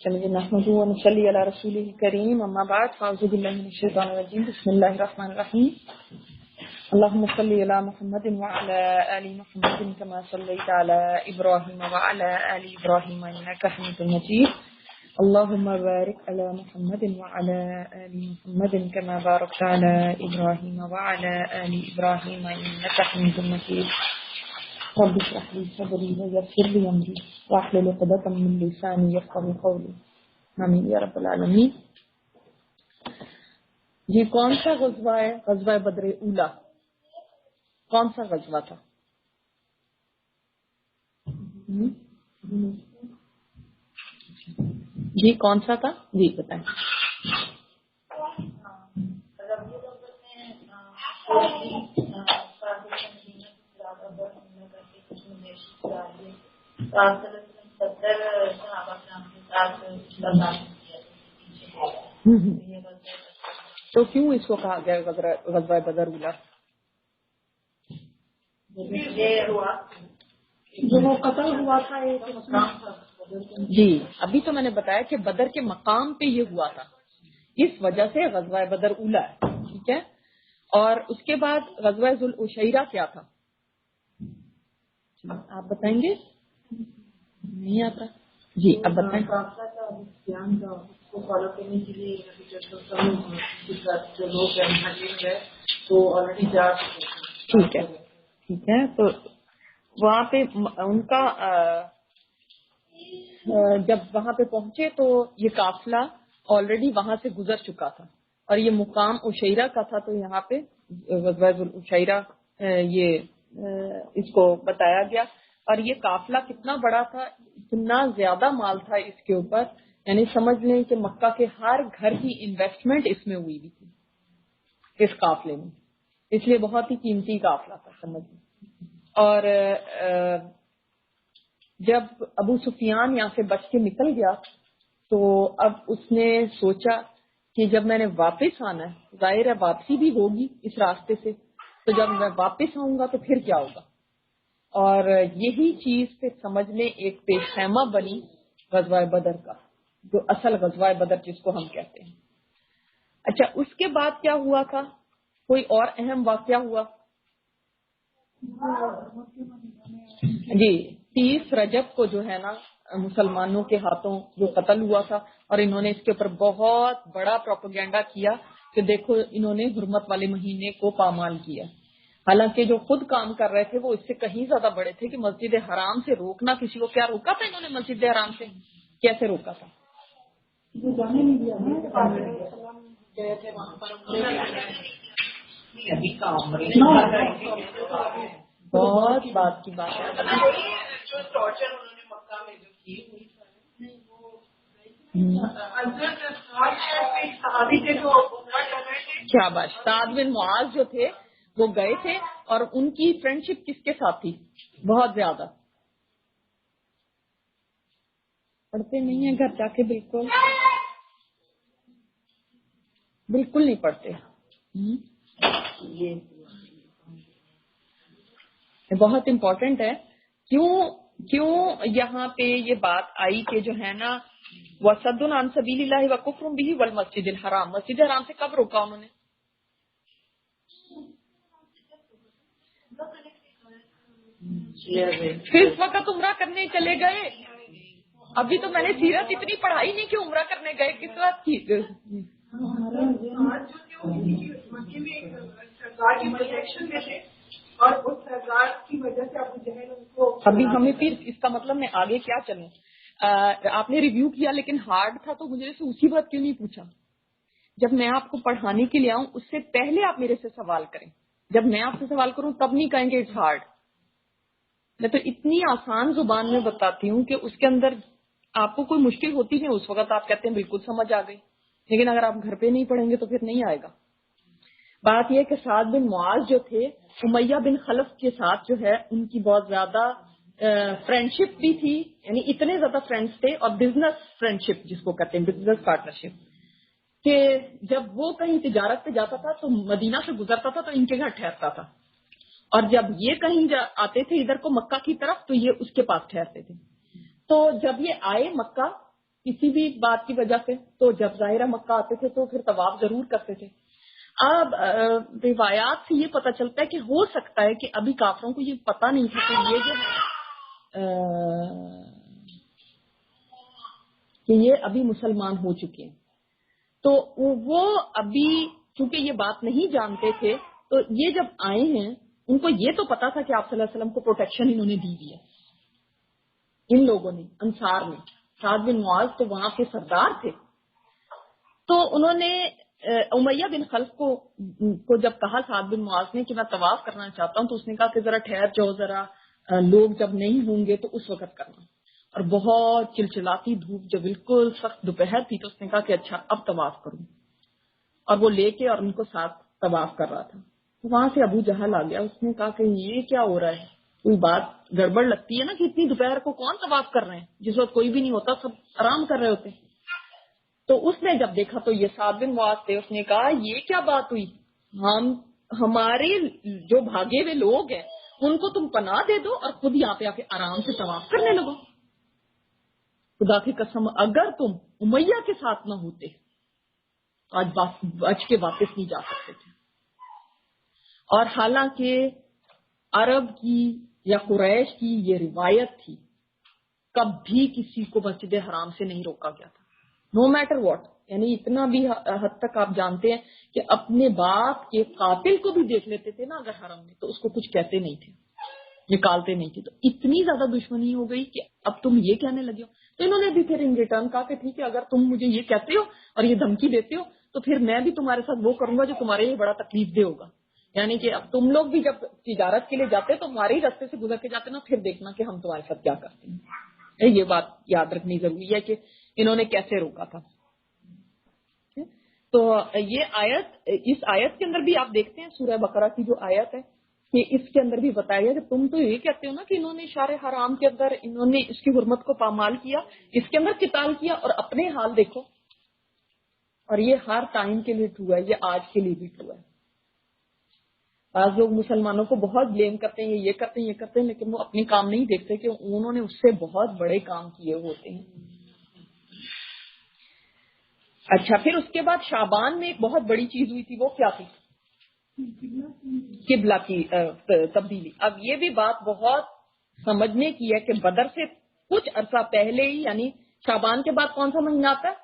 چلیے نحمده ونصلی علی رسوله الکریم اما بعد فاعوذ باللہ من الشیطان الرجیم بسم اللہ الرحمن الرحیم اللهم صل علی محمد وعلى آل محمد كما صلیت علی ابراہیم وعلى آل ابراہیم انک حمید مجید اللهم بارک علی محمد وعلى آل محمد كما بارکت علی ابراہیم وعلى آل ابراہیم انک حمید مجید رب اشرح لي صدري ويسر لي امري واحلل عقدة من لساني يفقهوا قولي آمین یا رب العالمین. یہ کون سا غزوہ ہے؟ غزوہ بدر اولا. کون سا غزوہ تھا؟ جی کون سا تھا؟ جی بتائیں. تو کیوں اس کو کہا گیا غزوہ بدر اولا؟ جو وہ قتل ہوا تھا جی ابھی تو میں نے بتایا کہ بدر کے مقام پہ یہ ہوا تھا، اس وجہ سے غزوہ بدر اولا ہے. ٹھیک ہے. اور اس کے بعد غزوہ ذوالعشیرہ کیا تھا؟ آپ بتائیں گے؟ نہیں آتا. جی اب بتائیں. کو فالو کرنے کے لیے جو لوگ ہیں تو آلریڈی جا چکے ہیں. ٹھیک ہے ٹھیک ہے. تو وہاں پہ ان کا جب وہاں پہ پہنچے تو یہ قافلہ آلریڈی وہاں سے گزر چکا تھا اور یہ مقام عشیرہ کا تھا. تو یہاں پہ غزوہ ذوالعشیرہ یہ اس کو بتایا گیا. اور یہ قافلہ کتنا بڑا تھا، اتنا زیادہ مال تھا اس کے اوپر، یعنی سمجھ لیں کہ مکہ کے ہر گھر کی انویسٹمنٹ اس میں ہوئی تھی اس قافلے میں، اس لیے بہت ہی قیمتی قافلہ تھا سمجھ لیں. اور جب ابو سفیان یہاں سے بچ کے نکل گیا تو اب اس نے سوچا کہ جب میں نے واپس آنا ہے، ظاہر ہے واپسی بھی ہوگی اس راستے سے، تو جب میں واپس آؤں گا تو پھر کیا ہوگا. اور یہی چیز پھر سمجھ لیں ایک پیش خیمہ بنی غزوہ بدر کا، جو اصل غزوہ بدر جس کو ہم کہتے ہیں. اچھا اس کے بعد کیا ہوا تھا؟ کوئی اور اہم واقعہ ہوا؟ جی 30 رجب کو جو ہے نا مسلمانوں کے ہاتھوں جو قتل ہوا تھا، اور انہوں نے اس کے اوپر بہت بڑا پروپیگنڈا کیا کہ دیکھو انہوں نے حرمت والے مہینے کو پامال کیا. حالانکہ جو خود کام کر رہے تھے وہ اس سے کہیں زیادہ بڑے تھے کہ مسجد حرام سے روکنا کسی کو. کیا روکا تھا انہوں نے مسجد حرام سے؟ کیسے روکا تھا؟ بہت بات کی بات ہے. کیا بات. سعد بن معاذ جو تھے وہ گئے تھے اور ان کی فرینڈشپ کس کے ساتھ تھی؟ بہت زیادہ. پڑھتے نہیں ہیں گھر جا کے؟ بالکل نہیں پڑھتے. یہ بہت امپورٹنٹ ہے. کیوں یہاں پہ یہ بات آئی کہ جو ہے نا وَصَدٌّ عَن سَبِيلِ اللَّهِ وَكُفْرٌ بِهِ وَالْمَسْجِدِ الْحَرَامِ، مسجد حرام سے کب روکا انہوں نے؟ پھر اس وقت عمرہ کرنے چلے گئے. ابھی تو میں نے سیرت اتنی پڑھائی نہیں کہ عمرہ کرنے گئے کس وقت کی. اور اس سرکار کی وجہ سے ابو جہل ان کو ابھی ہمیں پھر اس کا مطلب میں آگے کیا چلوں. آپ نے ریویو کیا لیکن ہارڈ تھا تو مجھے سے اسی بات کیوں نہیں پوچھا؟ جب میں آپ کو پڑھانے کے لیے آؤں اس سے پہلے آپ میرے سے سوال کریں. جب میں آپ سے سوال کروں تب نہیں کہیں گے اٹس ہارڈ. میں تو اتنی آسان زبان میں بتاتی ہوں کہ اس کے اندر آپ کو کوئی مشکل ہوتی نہیں، اس وقت آپ کہتے ہیں بالکل سمجھ آ گئی. لیکن اگر آپ گھر پہ نہیں پڑھیں گے تو پھر نہیں آئے گا. بات یہ کہ سعد بن معاذ جو تھے امیہ بن خلف کے ساتھ جو ہے ان کی بہت زیادہ فرینڈشپ بھی تھی، یعنی اتنے زیادہ فرینڈس تھے. اور بزنس فرینڈشپ جس کو کہتے ہیں، بزنس پارٹنرشپ، کہ جب وہ کہیں تجارت پہ جاتا تھا تو مدینہ سے گزرتا تھا تو ان کے گھر ٹھہرتا تھا، اور جب یہ کہیں آتے تھے ادھر کو مکہ کی طرف تو یہ اس کے پاس ٹھہرتے تھے. تو جب یہ آئے مکہ کسی بھی بات کی وجہ سے، تو جب ظاہرہ مکہ آتے تھے تو پھر طواف ضرور کرتے تھے. اب روایات سے یہ پتہ چلتا ہے کہ ہو سکتا ہے کہ ابھی کافروں کو یہ پتہ نہیں تھا کہ یہ جو کہ یہ ابھی مسلمان ہو چکے ہیں. تو وہ ابھی چونکہ یہ بات نہیں جانتے تھے، تو یہ جب آئے ہیں ان کو یہ تو پتا تھا کہ آپ صلی اللہ علیہ وسلم کو پروٹیکشن انہوں نے دی ہے. ان لوگوں نے، انصار نے، سعد بن معاذ تو وہاں کے سردار تھے، تو انہوں نے امیہ بن خلف کو جب کہا سعد بن معاذ نے کہ میں طواف کرنا چاہتا ہوں، تو اس نے کہا کہ ذرا ٹھہر جاؤ، ذرا لوگ جب نہیں ہوں گے تو اس وقت کرنا. اور بہت چلچلاتی دھوپ جب بالکل سخت دوپہر تھی تو اس نے کہا کہ اچھا اب طواف کروں، اور وہ لے کے اور ان کو ساتھ طواف کر رہا تھا. وہاں سے ابو جہل آ گیا، اس نے کہا کہ یہ کیا ہو رہا ہے، کوئی بات گڑبڑ لگتی ہے نا کہ اتنی دوپہر کو کون طواف کر رہے ہیں، جس وقت کوئی بھی نہیں ہوتا، سب آرام کر رہے ہوتے. تو اس نے جب دیکھا تو یہ سعد بن معاذ تھے، اس نے کہا یہ کیا بات ہوئی، ہمارے جو بھاگے ہوئے لوگ ہیں ان کو تم پناہ دے دو اور خود یہاں پہ آ کے آرام سے طواف کرنے لگو. خدا کی قسم اگر تم امیہ کے ساتھ نہ ہوتے تو آج بچ کے واپس نہیں جا سکتے تھے. اور حالانکہ عرب کی یا قریش کی یہ روایت تھی، کبھی کسی کو مسجد حرام سے نہیں روکا گیا تھا، نو میٹر واٹ. یعنی اتنا بھی حد تک آپ جانتے ہیں کہ اپنے باپ کے قاتل کو بھی دیکھ لیتے تھے نا اگر حرم میں، تو اس کو کچھ کہتے نہیں تھے، نکالتے نہیں تھے. تو اتنی زیادہ دشمنی ہو گئی کہ اب تم یہ کہنے لگے ہو. تو انہوں نے بھی پھر ان ریٹرن کہا کہ ٹھیک ہے، اگر تم مجھے یہ کہتے ہو اور یہ دھمکی دیتے ہو تو پھر میں بھی تمہارے ساتھ وہ کروں گا جو تمہارے لیے بڑا تکلیف دہ ہوگا. یعنی کہ اب تم لوگ بھی جب تجارت کے لیے جاتے تو ہمارے ہی راستے سے گزر کے جاتے نا، پھر دیکھنا کہ ہم تمہارے ساتھ کیا کرتے ہیں. یہ بات یاد رکھنی ضروری ہے کہ انہوں نے کیسے روکا تھا. تو یہ آیت، اس آیت کے اندر بھی آپ دیکھتے ہیں سورہ بقرہ کی جو آیت ہے کہ اس کے اندر بھی بتایا گیا کہ تم تو یہ کہتے ہو نا کہ انہوں نے شہر حرام کے اندر انہوں نے اس کی حرمت کو پامال کیا، اس کے اندر قتال کیا، اور اپنے حال دیکھو. اور یہ ہر ٹائم کے لیے ٹرو ہے، یہ آج کے لیے بھی ٹرو ہے. بعض لوگ مسلمانوں کو بہت بلیم کرتے ہیں، یہ کرتے ہیں یہ کرتے ہیں، لیکن وہ اپنے کام نہیں دیکھتے کہ انہوں نے اس سے بہت بڑے کام کیے ہوتے ہیں. اچھا، پھر اس کے بعد شعبان میں ایک بہت بڑی چیز ہوئی تھی، وہ کیا تھی؟ قبلہ کی تبدیلی. اب یہ بھی بات بہت سمجھنے کی ہے کہ بدر سے کچھ عرصہ پہلے ہی، یعنی شعبان کے بعد کون سا مہینہ آتا ہے؟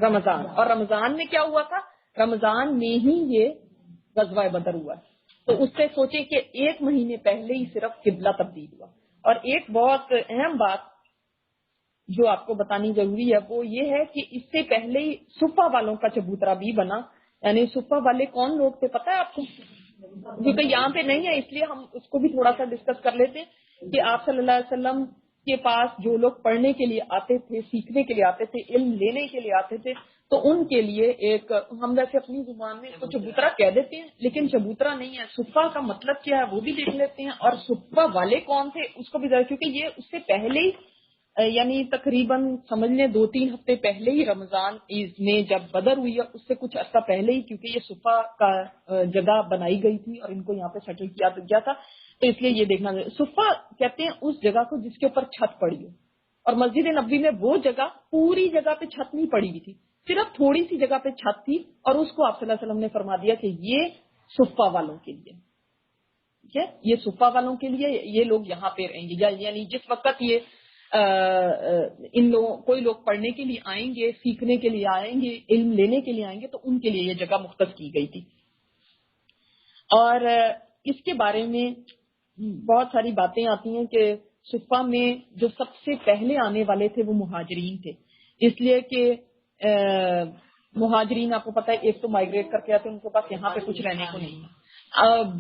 رمضان. اور رمضان میں کیا ہوا تھا؟ رمضان میں ہی یہ غزوہ بدر ہوا. تو اس سے سوچے کہ ایک مہینے پہلے ہی صرف قبلہ تبدیل ہوا. اور ایک بہت اہم بات جو آپ کو بتانی ضروری ہے وہ یہ ہے کہ اس سے پہلے ہی صفہ والوں کا چبوترا بھی بنا. یعنی صفہ والے کون لوگ تھے پتہ ہے آپ کو؟ کیونکہ یہاں پہ نہیں ہے اس لیے ہم اس کو بھی تھوڑا سا ڈسکس کر لیتے ہیں کہ آپ صلی اللہ علیہ وسلم کے پاس جو لوگ پڑھنے کے لیے آتے تھے، سیکھنے کے لیے آتے تھے، علم لینے کے لیے آتے تھے، تو ان کے لیے ایک، ہم ویسے اپنی زبان میں اس کو چبوترا کہہ دیتے ہیں لیکن چبوترا نہیں ہے. صفہ کا مطلب کیا ہے وہ بھی دیکھ لیتے ہیں، اور صفہ والے کون تھے اس کو بھی، کیونکہ یہ اس سے پہلے ہی یعنی تقریباً سمجھ لیں 2-3 ہفتے پہلے ہی رمضان میں جب بدر ہوئی ہے اس سے کچھ عرصہ پہلے ہی، کیونکہ یہ صفہ کا جگہ بنائی گئی تھی اور ان کو یہاں پہ سیٹل کیا گیا تھا. تو اس لیے یہ دیکھنا، صفہ کہتے ہیں اس جگہ کو جس کے اوپر چھت پڑی ہو. اور مسجد نبوی میں وہ جگہ پوری جگہ پہ چھت نہیں پڑی ہوئی تھی، صرف تھوڑی سی جگہ پہ چھت تھی، اور اس کو آپ صلی اللہ علیہ وسلم نے فرما دیا کہ یہ صفہ والوں کے لیے، ٹھیک ہے، یہ صفہ والوں کے لیے، یہ لوگ یہاں پہ رہیں گے. یعنی جس وقت یہ ان لوگوں کوئی لوگ پڑھنے کے لیے آئیں گے، سیکھنے کے لیے آئیں گے، علم لینے کے لیے آئیں گے، تو ان کے لیے یہ جگہ مختص کی گئی تھی. اور اس کے بارے میں بہت ساری باتیں آتی ہیں کہ صفہ میں جو سب سے پہلے آنے والے تھے وہ مہاجرین تھے، اس لیے کہ مہاجرین آپ کو پتہ ہے ایک تو مائگریٹ کر کے آتے ہیں، ان کے پاس یہاں پہ کچھ رہنے کو نہیں ہے.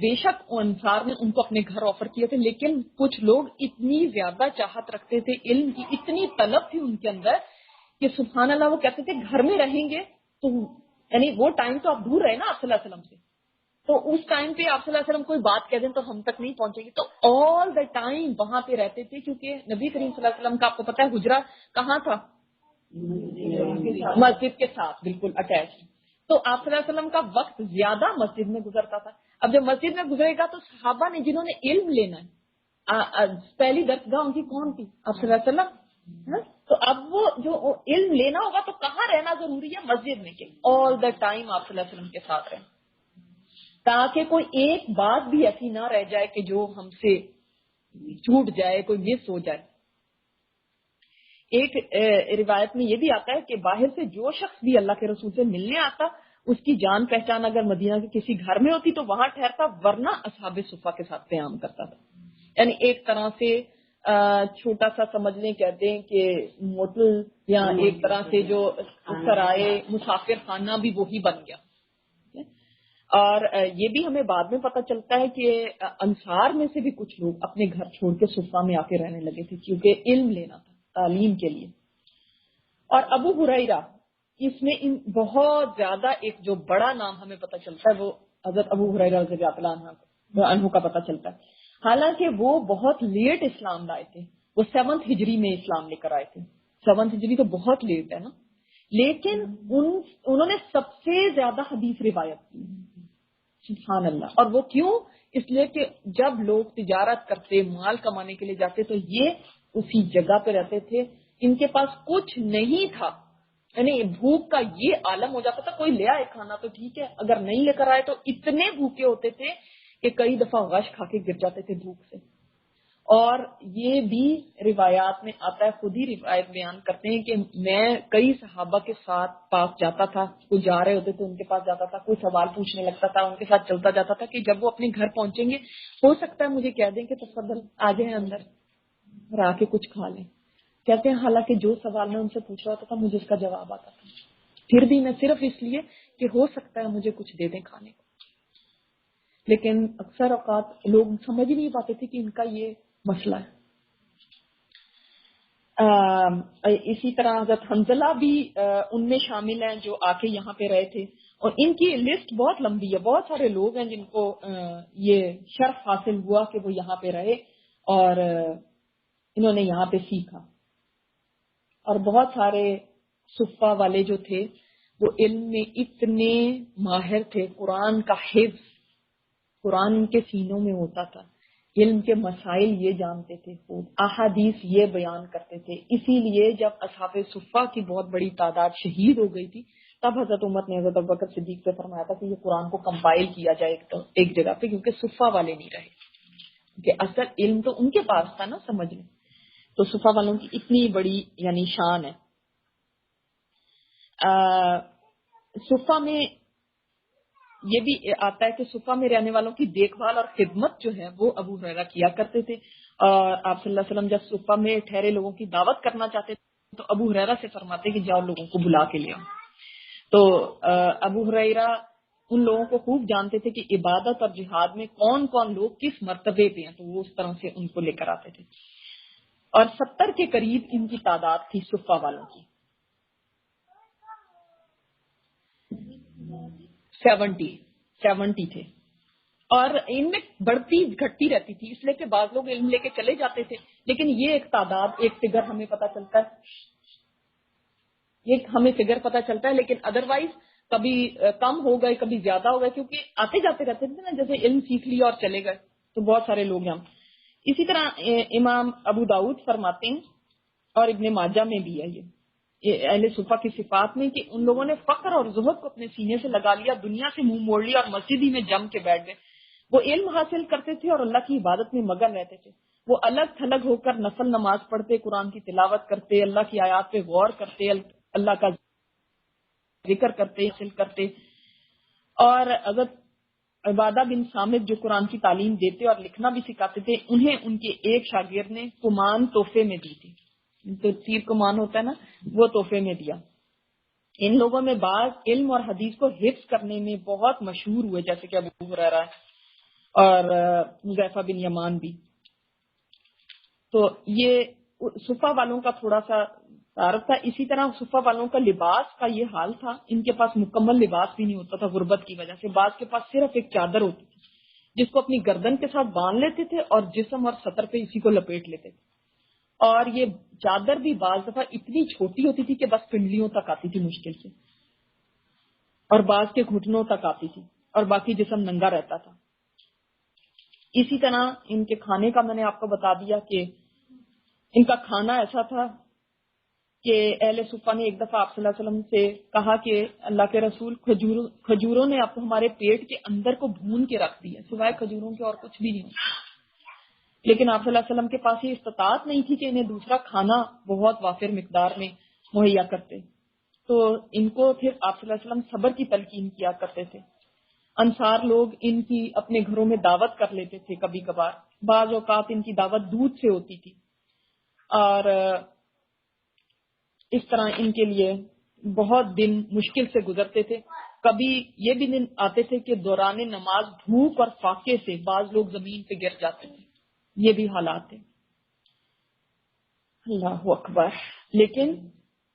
بے شک انصار نے ان کو اپنے گھر آفر کیے تھے، لیکن کچھ لوگ اتنی زیادہ چاہت رکھتے تھے، علم کی اتنی طلب تھی ان کے اندر کہ سبحان اللہ وہ کہتے تھے گھر میں رہیں گے تو، یعنی وہ ٹائم تو آپ دور رہے نا آپ صلی اللہ علیہ وسلم سے، تو اس ٹائم پہ آپ صلی اللہ علیہ وسلم کوئی بات کہہ دیں تو ہم تک نہیں پہنچے گی، تو آل دا ٹائم وہاں پہ رہتے تھے. کیونکہ نبی کریم صلی اللہ علیہ وسلم کا آپ کو پتہ ہے حجرہ کہاں تھا؟ مسجد کے ساتھ بالکل اٹیچ. تو آپ صلی اللہ علیہ وسلم کا وقت زیادہ مسجد میں گزرتا تھا. اب جب مسجد میں گزرے گا تو صحابہ نے جنہوں نے علم لینا ہے، پہلی درسگاہ ان کی کون تھی؟ آپ صلی اللہ علیہ وسلم. تو اب وہ جو علم لینا ہوگا تو کہاں رہنا ضروری ہے؟ مسجد میں، کہ آل دا ٹائم آپ صلی اللہ علیہ وسلم کے ساتھ رہیں، تاکہ کوئی ایک بات بھی ایسی نہ رہ جائے کہ جو ہم سے چھوٹ جائے، کوئی مس ہو جائے۔ ایک روایت میں یہ بھی آتا ہے کہ باہر سے جو شخص بھی اللہ کے رسول سے ملنے آتا، اس کی جان پہچان اگر مدینہ کے کسی گھر میں ہوتی تو وہاں ٹھہرتا، ورنہ اصحاب صفا کے ساتھ قیام کرتا تھا۔ یعنی ایک طرح سے چھوٹا سا سمجھ لیں، کہتے ہیں کہ موٹل، یا ایک طرح سے جو سرائے مسافر خانہ بھی وہی بن گیا۔ اور یہ بھی ہمیں بعد میں پتہ چلتا ہے کہ انصار میں سے بھی کچھ لوگ اپنے گھر چھوڑ کے صفا میں آ کے رہنے لگے تھے، کیونکہ علم لینا تھا، تعلیم کے لیے۔ اور ابو ہریرہ، اس میں ان بہت زیادہ ایک جو بڑا نام ہمیں پتہ چلتا ہے وہ حضرت ابو ہریرہ رضی اللہ عنہ کا پتہ چلتا ہے۔ حالانکہ وہ بہت لیٹ اسلام لائے تھے، وہ 7 ہجری میں اسلام لے کر آئے تھے۔ 7 ہجری تو بہت لیٹ ہے نا، لیکن انہوں نے سب سے زیادہ حدیث روایت کی، سبحان اللہ۔ اور وہ کیوں؟ اس لیے کہ جب لوگ تجارت کرتے، مال کمانے کے لیے جاتے تو یہ اسی جگہ پہ رہتے تھے، ان کے پاس کچھ نہیں تھا، یعنی بھوک کا یہ عالم ہو جاتا تھا، کوئی لے آئے کھانا تو ٹھیک ہے، اگر نہیں لے کر آئے تو اتنے بھوکے ہوتے تھے کہ کئی دفعہ غش کھا کے گر جاتے تھے بھوک سے۔ اور یہ بھی روایات میں آتا ہے، خود ہی روایت بیان کرتے ہیں کہ میں کئی صحابہ کے ساتھ پاس جاتا تھا، کوئی جا رہے ہوتے تو ان کے پاس جاتا تھا، کوئی سوال پوچھنے لگتا تھا، ان کے ساتھ چلتا جاتا تھا کہ جب وہ اپنے گھر پہنچیں گے ہو سکتا ہے مجھے کہہ دیں کہ تفضل آ جائیں اندر اور آ کے کچھ کھا لیں۔ کہتے ہیں حالانکہ جو سوال میں ان سے پوچھ رہا تھا مجھے اس کا جواب آتا تھا، پھر بھی میں صرف اس لیے کہ ہو سکتا ہے مجھے کچھ دے دیں کھانے کو۔ لیکن اکثر اوقات لوگ سمجھ ہی نہیں پاتے تھے کہ ان کا یہ مسئلہ ہے۔ اسی طرح حضرت حنزلہ بھی ان میں شامل ہیں جو آ کے یہاں پہ رہے تھے، اور ان کی لسٹ بہت لمبی ہے، بہت سارے لوگ ہیں جن کو یہ شرف حاصل ہوا کہ وہ یہاں پہ رہے اور انہوں نے یہاں پہ سیکھا۔ اور بہت سارے صفا والے جو تھے وہ علم میں اتنے ماہر تھے، قرآن کا حفظ، قرآن ان کے سینوں میں ہوتا تھا، علم کے مسائل یہ جانتے تھے، خوب احادیث یہ بیان کرتے تھے۔ اسی لیے جب اصحاب صفا کی بہت بڑی تعداد شہید ہو گئی تھی تب حضرت عمر نے حضرت ابوبکر صدیق سے فرمایا تھا کہ یہ قرآن کو کمپائل کیا جائے ایک جگہ پہ، کیونکہ صفا والے نہیں رہے، کیونکہ اصل علم تو ان کے پاس تھا نا سمجھنے۔ تو صفا والوں کی اتنی بڑی یعنی شان ہے۔ صفا میں یہ بھی آتا ہے کہ صفا میں رہنے والوں کی دیکھ بھال اور خدمت جو ہے وہ ابو ہریرہ کیا کرتے تھے، اور آپ صلی اللہ علیہ وسلم جب صفا میں ٹھہرے لوگوں کی دعوت کرنا چاہتے تھے تو ابو ہریرہ سے فرماتے کہ جاؤ لوگوں کو بلا کے لے آؤ۔ تو ابو ہریرہ ان لوگوں کو خوب جانتے تھے کہ عبادت اور جہاد میں کون کون لوگ کس مرتبے پہ ہیں، تو وہ اس طرح سے ان کو لے کر آتے تھے۔ اور 70 کے قریب ان کی تعداد تھی صفا والوں کی، 70 تھے، اور ان میں بڑھتی گھٹتی رہتی تھی، اس لیے کہ بعض لوگ علم لے کے چلے جاتے تھے، لیکن یہ ایک تعداد، ایک فگر ہمیں پتہ چلتا ہے، یہ ہمیں فگر پتہ چلتا ہے، لیکن ادروائز کبھی کم ہو گئے کبھی زیادہ ہو گئے، کیونکہ آتے جاتے رہتے تھے نا، جیسے علم سیکھ لیا اور چلے گئے تو بہت سارے لوگ ہیں۔ اسی طرح امام ابو داؤد فرماتے ہیں، اور ابن ماجہ میں بھی ہے یہ اہل صفا کی صفات میں، کہ ان لوگوں نے فقر اور زہد کو اپنے سینے سے لگا لیا، دنیا سے منہ موڑ لیا اور مسجد ہی میں جم کے بیٹھ گئے۔ وہ علم حاصل کرتے تھے اور اللہ کی عبادت میں مگن رہتے تھے، وہ الگ تھلگ ہو کر نفل نماز پڑھتے، قرآن کی تلاوت کرتے، اللہ کی آیات پہ غور کرتے، اللہ کا ذکر کرتے، حاصل کرتے۔ اور اگر عبادہ بن صامت جو قرآن کی تعلیم دیتے اور لکھنا بھی سکھاتے تھے، انہیں ان کے ایک شاگرد نے کمان تحفے میں دی تھی، تو تیر کمان ہوتا ہے نا، وہ تحفے میں دیا۔ ان لوگوں میں بعض علم اور حدیث کو حفظ کرنے میں بہت مشہور ہوئے، جیسے کہ ابو ہریرہ اور حذیفہ بن یمان بھی۔ تو یہ صفا والوں کا تھوڑا سا تعارف تھا۔ اسی طرح صفا والوں کا لباس کا یہ حال تھا، ان کے پاس مکمل لباس بھی نہیں ہوتا تھا غربت کی وجہ سے، بعض کے پاس صرف ایک چادر ہوتی تھی جس کو اپنی گردن کے ساتھ باندھ لیتے تھے اور جسم اور سطر پہ اسی کو لپیٹ لیتے تھے، اور یہ چادر بھی بعض دفعہ اتنی چھوٹی ہوتی تھی کہ بس پنڈلیوں تک آتی تھی مشکل سے، اور بعض کے گھٹنوں تک آتی تھی، اور باقی جسم ننگا رہتا تھا۔ اسی طرح ان کے کھانے کا میں نے آپ کو بتا دیا کہ ان کا کھانا ایسا تھا کہ اہل صفہ نے ایک دفعہ آپ صلی اللہ علیہ وسلم سے کہا کہ اللہ کے رسول کھجوروں نے اب ہمارے پیٹ کے اندر کو بھون کے رکھ دیا، سوائے کھجوروں کے اور کچھ بھی نہیں ہوتا. لیکن آپ صلی اللہ علیہ وسلم کے پاس یہ استطاعت نہیں تھی کہ انہیں دوسرا کھانا بہت وافر مقدار میں مہیا کرتے، تو ان کو پھر آپ صلی اللہ علیہ وسلم صبر کی تلقین کیا کرتے تھے. انصار لوگ ان کی اپنے گھروں میں دعوت کر لیتے تھے کبھی کبھار، بعض اوقات ان کی دعوت دودھ سے ہوتی تھی، اور اس طرح ان کے لیے بہت دن مشکل سے گزرتے تھے. کبھی یہ بھی دن آتے تھے کہ دوران نماز دھوپ اور فاقے سے بعض لوگ زمین پہ گر جاتے تھے. یہ بھی حالات ہیں. اللہ اکبر. لیکن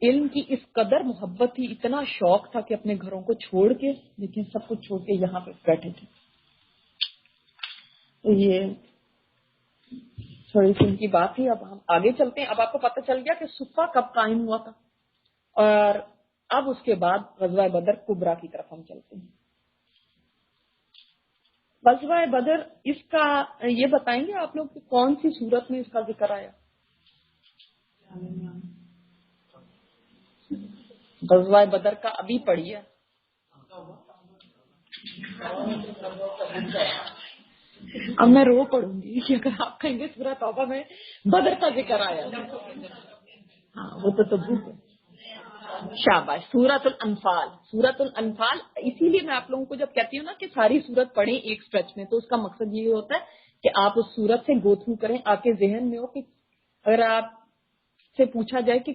علم کی اس قدر محبت تھی، اتنا شوق تھا کہ اپنے گھروں کو چھوڑ کے، لیکن سب کچھ چھوڑ کے یہاں پہ بیٹھے تھے. تو یہ تھوڑی سی ان کی بات تھی. اب ہم آگے چلتے ہیں. اب آپ کو پتہ چل گیا کہ صفہ کب قائم ہوا تھا، اور اب اس کے بعد غزوہ بدر کبریٰ کی طرف ہم چلتے ہیں. غزوہ بدر، اس کا یہ بتائیں گے آپ لوگ کہ کون سی صورت میں اس کا ذکر آیا؟ غزوہ بدر کا ابھی پڑھیے. اب میں رو پڑوں گی کہ اگر آپ کہیں گے سورہ توبہ میں بدر کا ذکر آیا. ہاں وہ تو تبوک ہے. شاباش. سورۃ الانفال. سورۃ الانفال، اسی لیے میں آپ لوگوں کو جب کہتی ہوں نا کہ ساری سورت پڑھیں ایک اسٹریچ میں، تو اس کا مقصد یہ ہوتا ہے کہ آپ اس سورت سے گو تھرو کریں. آپ کے ذہن میں ہو کہ اگر آپ سے پوچھا جائے کہ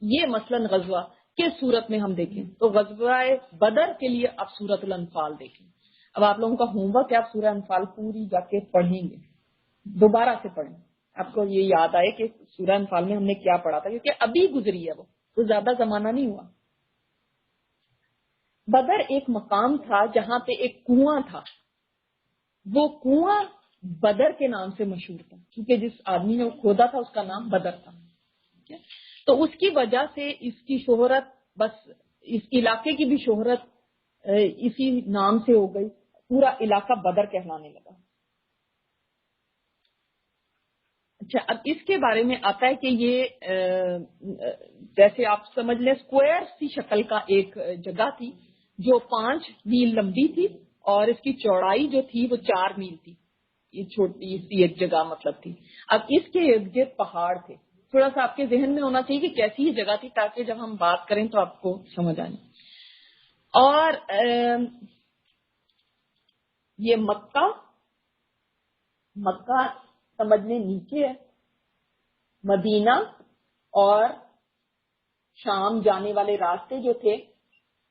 یہ مثلاً غزوہ کس سورت میں ہم دیکھیں، تو غزوہ بدر کے لیے آپ سورۃ الانفال دیکھیں. اب آپ لوگوں کا ہوم ورک ہے، آپ سورہ انفال پوری جا کے پڑھیں گے، دوبارہ سے پڑھیں. آپ کو یہ یاد آئے کہ سورہ انفال میں ہم نے کیا پڑھا تھا، کیونکہ ابھی گزری ہے، وہ تو زیادہ زمانہ نہیں ہوا. بدر ایک مقام تھا جہاں پہ ایک کنواں تھا. وہ کنواں بدر کے نام سے مشہور تھا، کیونکہ جس آدمی نے وہ کھودا تھا اس کا نام بدر تھا. تو اس کی وجہ سے اس کی شہرت، بس اس علاقے کی بھی شہرت اسی نام سے ہو گئی. پورا علاقہ بدر کہلانے لگا. اچھا، اب اس کے بارے میں آتا ہے کہ یہ جیسے آپ سمجھ لیں اسکوائر سی شکل کا ایک جگہ تھی جو 5 میل لمبی تھی، اور اس کی چوڑائی جو تھی وہ 4 میل تھی. یہ چھوٹی سی ایک جگہ مطلب تھی. اب اس کے ارد گرد پہاڑ تھے. تھوڑا سا آپ کے ذہن میں ہونا چاہیے کہ کیسی یہ جگہ تھی، تاکہ جب ہم بات کریں تو آپ کو سمجھ آئے. اور یہ مکہ سمجھنے نیچے ہے. مدینہ اور شام جانے والے راستے جو تھے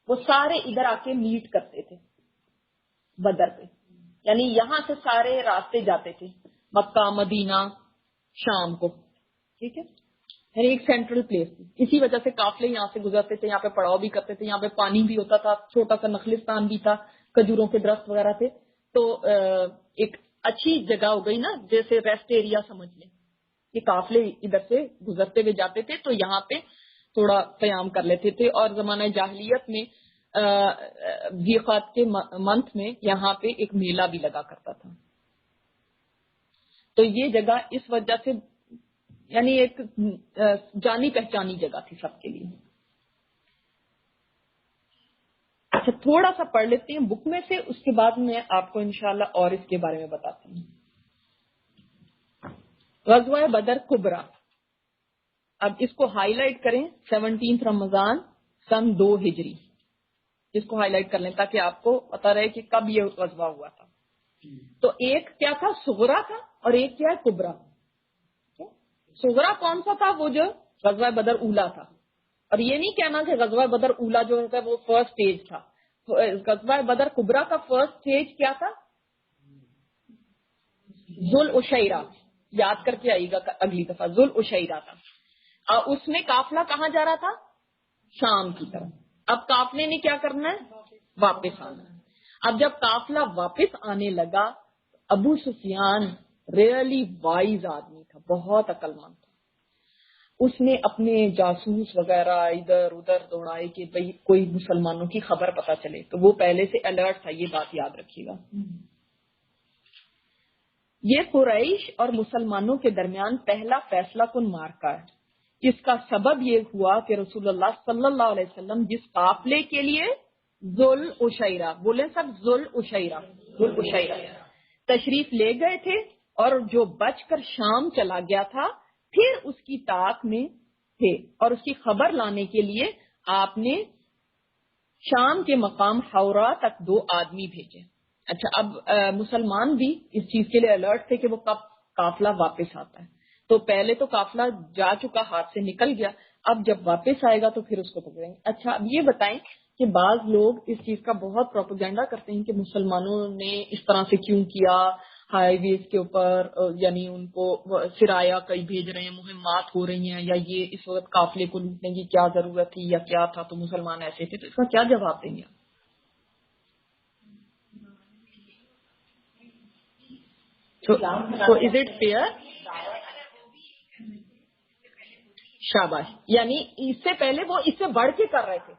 وہ سارے ادھر آ کے میٹ کرتے تھے بدر پہ. یعنی یہاں سے سارے راستے جاتے تھے مکہ، مدینہ، شام کو. ٹھیک ہے، یعنی ایک سینٹرل پلیس تھی. اسی وجہ سے قافلے یہاں سے گزرتے تھے، یہاں پہ پڑاؤ بھی کرتے تھے. یہاں پہ پانی بھی ہوتا تھا، چھوٹا سا نخلستان بھی تھا، کھجوروں کے درخت وغیرہ تھے. تو ایک اچھی جگہ ہو گئی نا، جیسے ریسٹ ایریا سمجھ لیں. یہ قافلے ادھر سے گزرتے ہوئے جاتے تھے تو یہاں پہ تھوڑا قیام کر لیتے تھے. اور زمانہ جاہلیت میں ذیقات کے منتھ میں یہاں پہ ایک میلہ بھی لگا کرتا تھا. تو یہ جگہ اس وجہ سے یعنی ایک جانی پہچانی جگہ تھی سب کے لیے. اچھا، تھوڑا سا پڑھ لیتے ہیں بک میں سے، اس کے بعد میں آپ کو انشاءاللہ اور اس کے بارے میں بتاتی ہوں. غزوہ بدر کبریٰ. اب اس کو ہائی لائٹ کریں. 17 رمضان سن 2 ہجری. اس کو ہائی لائٹ کر لیں تاکہ آپ کو پتا رہے کہ کب یہ غزوہ ہوا تھا. تو ایک کیا تھا، صغرا تھا، اور ایک کیا ہے، کبریٰ. صغرا کون سا تھا؟ وہ جو غزوہ بدر اولا تھا. اور یہ نہیں کہنا کہ غزوہ بدر اولا جو ہے وہ فرسٹ سٹیج تھا. غزوہ بدر کبریٰ کا فرسٹ سٹیج کیا تھا؟ ذوالعشیرہ. یاد کر کے آئیے گا اگلی دفعہ. ذوالعشیرہ تھا. اس میں قافلہ کہاں جا رہا تھا؟ شام کی طرف. اب قافلے نے کیا کرنا ہے؟ واپس آنا. اب جب قافلہ واپس آنے لگا، ابو سفیان ریئلی وائز آدمی تھا، بہت عقل مند تھا. اس نے اپنے جاسوس وغیرہ ادھر ادھر دوڑائے کہ بھئی کوئی مسلمانوں کی خبر پتہ چلے. تو وہ پہلے سے الرٹ تھا، یہ بات یاد رکھیے گا. یہ قریش اور مسلمانوں کے درمیان پہلا فیصلہ کن معرکہ ہے. اس کا سبب یہ ہوا کہ رسول اللہ صلی اللہ علیہ وسلم جس قافلے کے لیے ذوال عشیرہ، بولے سب ذوال عشیرہ تشریف لے گئے تھے، اور جو بچ کر شام چلا گیا تھا پھر اس کی طاق میں تھے، اور اس کی خبر لانے کے لیے آپ نے شام کے مقام حورا تک 2 آدمی بھیجے۔ اچھا، اب مسلمان بھی اس چیز کے لیے الرٹ تھے کہ وہ کب قافلہ واپس آتا ہے، تو پہلے تو قافلہ جا چکا، ہاتھ سے نکل گیا، اب جب واپس آئے گا تو پھر اس کو پکڑیں گے۔ اچھا، اب یہ بتائیں کہ بعض لوگ اس چیز کا بہت پروپیگنڈا کرتے ہیں کہ مسلمانوں نے اس طرح سے کیوں کیا، ہائی ویز کے اوپر یعنی ان کو سرایہ کئی بھیج رہے ہیں، مہمات ہو رہی ہیں، یا یہ اس وقت قافلے کو لوٹنے کی کیا ضرورت تھی یا کیا تھا، تو مسلمان ایسے تھے، تو اس کا کیا جواب دیں گے؟ تو از اٹ فیئر؟ شاباش، یعنی اس سے پہلے وہ اس سے بڑھ کے کر رہے تھے،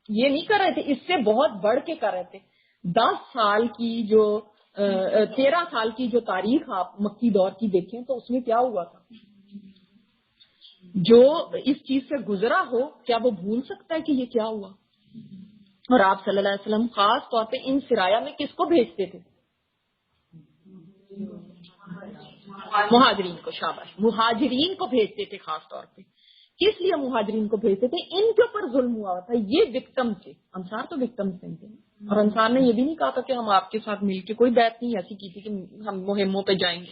یہ نہیں کر رہے تھے، اس سے بہت بڑھ کے کر رہے تھے۔ 10 سال کی جو 13 سال کی جو تاریخ آپ مکی دور کی دیکھیں تو اس میں کیا ہوا تھا؟ جو اس چیز سے گزرا ہو کیا وہ بھول سکتا ہے کہ یہ کیا ہوا؟ اور آپ صلی اللہ علیہ وسلم خاص طور پہ ان سرایہ میں کس کو بھیجتے تھے؟ مہاجرین کو، شاباش، مہاجرین کو بھیجتے تھے خاص طور پہ۔ کس لیے مہاجرین کو بھیجتے تھے؟ ان کے اوپر ظلم ہوا تھا، یہ وکٹم تھے، انصار تو وکٹم نہیں تھے، اور انصار نے یہ بھی نہیں کہا تھا کہ ہم آپ کے ساتھ مل کے، کوئی بیعت نہیں ایسی کی تھی کہ ہم مہموں پہ جائیں گے۔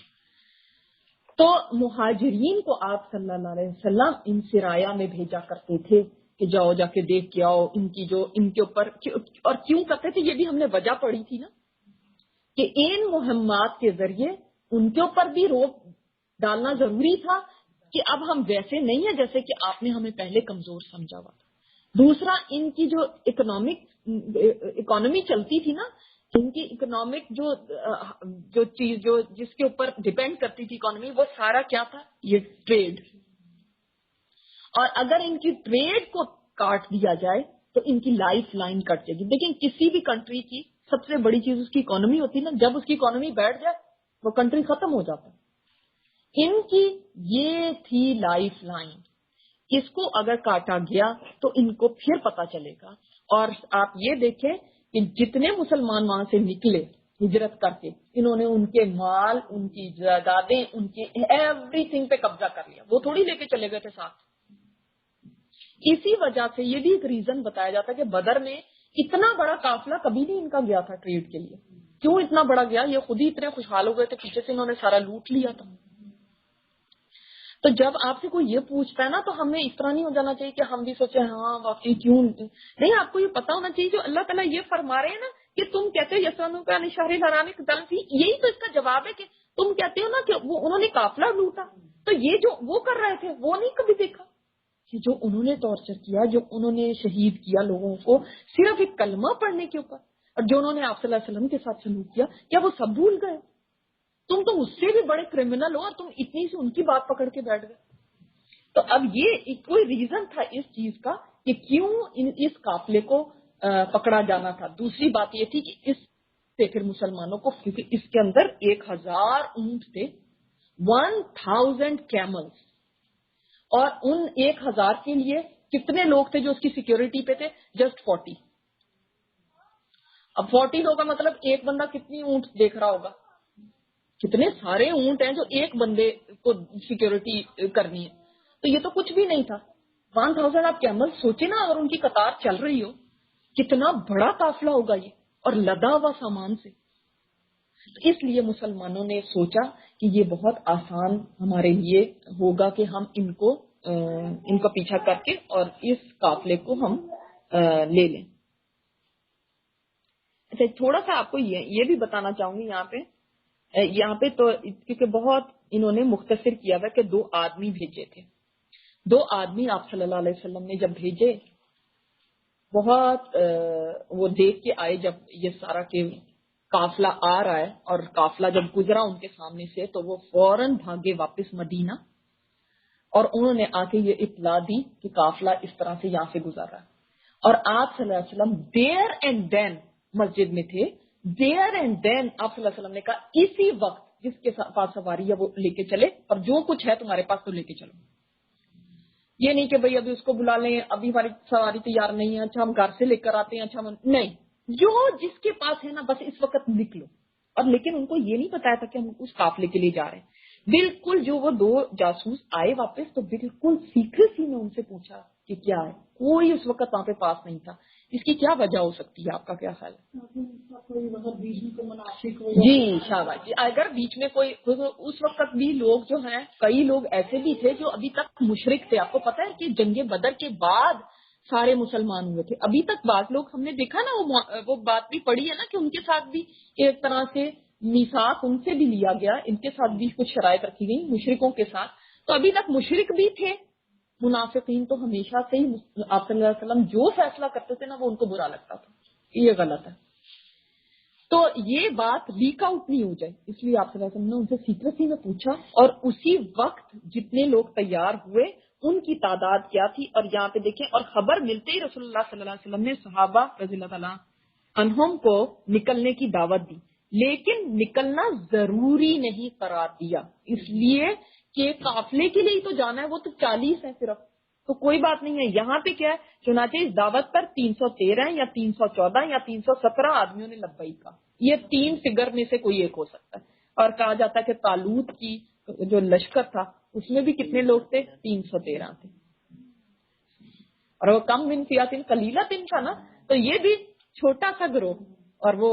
تو مہاجرین کو آپ صلی اللہ علیہ وسلم ان سرایہ میں بھیجا کرتے تھے کہ جاؤ جا کے دیکھ کے آؤ ان کی جو ان کے اوپر، اور کیوں کرتے تھے یہ بھی ہم نے وجہ پڑھی تھی نا، کہ ان مہمات کے ذریعے ان کے اوپر بھی روک ڈالنا ضروری تھا کہ اب ہم ویسے نہیں ہیں جیسے کہ آپ نے ہمیں پہلے کمزور سمجھا ہوا تھا۔ دوسرا، ان کی جو اکانومی چلتی تھی نا، ان کی اکنامک جو چیز جو جس کے اوپر ڈیپینڈ کرتی تھی اکانومی، وہ سارا کیا تھا؟ یہ ٹریڈ۔ اور اگر ان کی ٹریڈ کو کاٹ دیا جائے تو ان کی لائف لائن کٹ جائے گی۔ لیکن کسی بھی کنٹری کی سب سے بڑی چیز اس کی اکانومی ہوتی ہے نا، جب اس کی اکانومی بیٹھ جائے وہ کنٹری ختم ہو جاتا ہے۔ ان کی یہ تھی لائف لائن، اس کو اگر کاٹا گیا تو ان کو پھر پتا چلے گا۔ اور آپ یہ دیکھیں کہ جتنے مسلمان وہاں سے نکلے ہجرت کر کے، انہوں نے ان کے مال، ان کی جائیدادیں، ان کی ایوری تھنگ پہ قبضہ کر لیا، وہ تھوڑی لے کے چلے گئے تھے ساتھ۔ اسی وجہ سے یہ بھی ایک ریزن بتایا جاتا ہے کہ بدر میں اتنا بڑا قافلہ کبھی نہیں ان کا گیا تھا ٹریڈ کے لیے۔ کیوں اتنا بڑا گیا؟ یہ خود ہی اتنے خوشحال ہو گئے تھے، پیچھے سے انہوں نے سارا لوٹ لیا تھا۔ تو جب آپ سے کوئی یہ پوچھتا ہے نا تو ہمیں اس طرح نہیں ہو جانا چاہیے کہ ہم بھی سوچیں ہاں واقعی کیوں نہیں۔ آپ کو یہ پتا ہونا چاہیے جو اللہ تعالیٰ یہ فرما رہے ہیں نا کہ تم کہتے ہو یسانوں کا نشار لڑانے کی طرف تھی، یہی تو اس کا جواب ہے کہ تم کہتے ہو نا کہ وہ انہوں نے قافلہ لوٹا، تو یہ جو وہ کر رہے تھے وہ نہیں کبھی دیکھا کہ جو انہوں نے ٹارچر کیا، جو انہوں نے شہید کیا لوگوں کو صرف ایک کلمہ پڑھنے کے اوپر، اور جو انہوں نے آپ صلی اللہ علیہ وسلم کے ساتھ سلوک کیا، کیا وہ سب بھول گئے؟ تم تو اس سے بھی بڑے کرمنل ہو اور تم اتنی سے ان کی بات پکڑ کے بیٹھ گئے۔ تو اب یہ کوئی ریزن تھا اس چیز کا کہ کیوں اس قافلے کو پکڑا جانا تھا۔ دوسری بات یہ تھی کہ اس سے پھر مسلمانوں کو، کیونکہ اس کے اندر 1000 اونٹ تھے، 1000 کیملز، اور ان 1000 کے لیے کتنے لوگ تھے جو اس کی سیکیورٹی پہ تھے؟ جسٹ 40۔ اب 40 لوگوں کا مطلب ایک بندہ کتنی اونٹ دیکھ رہا ہوگا؟ کتنے سارے اونٹ ہیں جو ایک بندے کو سیکیورٹی کرنی ہے، تو یہ تو کچھ بھی نہیں تھا۔ 1000 آپ کیمل سوچے نا، اگر ان کی قطار چل رہی ہو کتنا بڑا قافلہ ہوگا یہ، اور لدا ہوا سامان سے۔ اس لیے مسلمانوں نے سوچا کہ یہ بہت آسان ہمارے لیے ہوگا کہ ہم ان کا پیچھا کر کے اور اس قافلے کو ہم لے لیں۔ اچھا، تھوڑا سا آپ کو یہ بھی بتانا چاہوں گی یہاں پہ تو کیونکہ بہت انہوں نے مختصر کیا ہوا کہ 2 آدمی بھیجے تھے۔ 2 آدمی آپ صلی اللہ علیہ وسلم نے جب بھیجے، بہت وہ دیکھ کے آئے جب یہ سارا کہ قافلہ آ رہا ہے، اور قافلہ جب گزرا ان کے سامنے سے تو وہ فوراً بھاگے واپس مدینہ، اور انہوں نے آ کے یہ اطلاع دی کہ قافلہ اس طرح سے یہاں سے گزر رہا ہے۔ اور آپ صلی اللہ علیہ وسلم دیر اینڈ دین مسجد میں تھے، دیر اینڈ دین آپ صلی اللہ علیہ وسلم نے کہا اسی وقت جس کے پاس سواری ہے وہ لے کے چلے، اور جو کچھ ہے تمہارے پاس تو لے کے چلو۔ یہ نہیں کہ بھئی ابھی اس کو بلا لیں، ابھی ہماری سواری تیار نہیں ہے، اچھا ہم گھر سے لے کر آتے ہیں، اچھا نہیں، جو جس کے پاس ہے نا بس اس وقت نکلو. اور لیکن ان کو یہ نہیں بتایا تھا کہ ہم اس قافلے کے لیے جا رہے ہیں. بالکل جو وہ 2 جاسوس آئے واپس تو بالکل سیکریسی میں ان سے پوچھا کہ کیا ہے. کوئی اس وقت وہاں پہ پاس نہیں تھا. اس کی کیا وجہ ہو سکتی ہے؟ آپ کا کیا خیال ہے؟ جی شاباش جی. اگر بیچ میں کوئی اس وقت بھی لوگ جو ہیں، کئی لوگ ایسے بھی تھے جو ابھی تک مشرک تھے. آپ کو پتا ہے کہ جنگ بدر کے بعد سارے مسلمان ہوئے تھے. ابھی تک بعض لوگ ہم نے دیکھا نا، وہ بات بھی پڑھی ہے نا کہ ان کے ساتھ بھی ایک طرح سے میثاق ان سے بھی لیا گیا، ان کے ساتھ بھی کچھ شرائط رکھی گئی مشرکوں کے ساتھ. تو ابھی تک مشرک بھی تھے. منافقین تو ہمیشہ سے ہی آپ صلی اللہ علیہ وسلم جو فیصلہ کرتے تھے نا وہ ان کو برا لگتا تھا. یہ غلط ہے. تو یہ بات لیک آؤٹ نہیں ہو جائے اس لیے آپ صلی اللہ علیہ وسلم نے ان سے سیکریسی میں پوچھا. اور اسی وقت جتنے لوگ تیار ہوئے ان کی تعداد کیا تھی. اور یہاں پہ دیکھیں، اور خبر ملتے ہی رسول اللہ صلی اللہ علیہ وسلم نے صحابہ رضی اللہ تعالیٰ عنہم کو نکلنے کی دعوت دی، لیکن نکلنا ضروری نہیں قرار دیا، اس لیے کہ قافلے کے لیے تو جانا ہے، وہ تو 40 ہے صرف، تو کوئی بات نہیں ہے. یہاں پہ کیا ہے، چنانچہ اس دعوت پر 313 یا 314 یا 317 آدمیوں نے لبیک کہا. یہ 3 فگر میں سے کوئی ایک ہو سکتا ہے. اور کہا جاتا ہے کہ طالوت کی جو لشکر تھا اس میں بھی کتنے لوگ تھے؟ 313 تھے. اور وہ کم من فیاتن قلیلۃ تھا نا، تو یہ بھی چھوٹا سا گروہ. اور وہ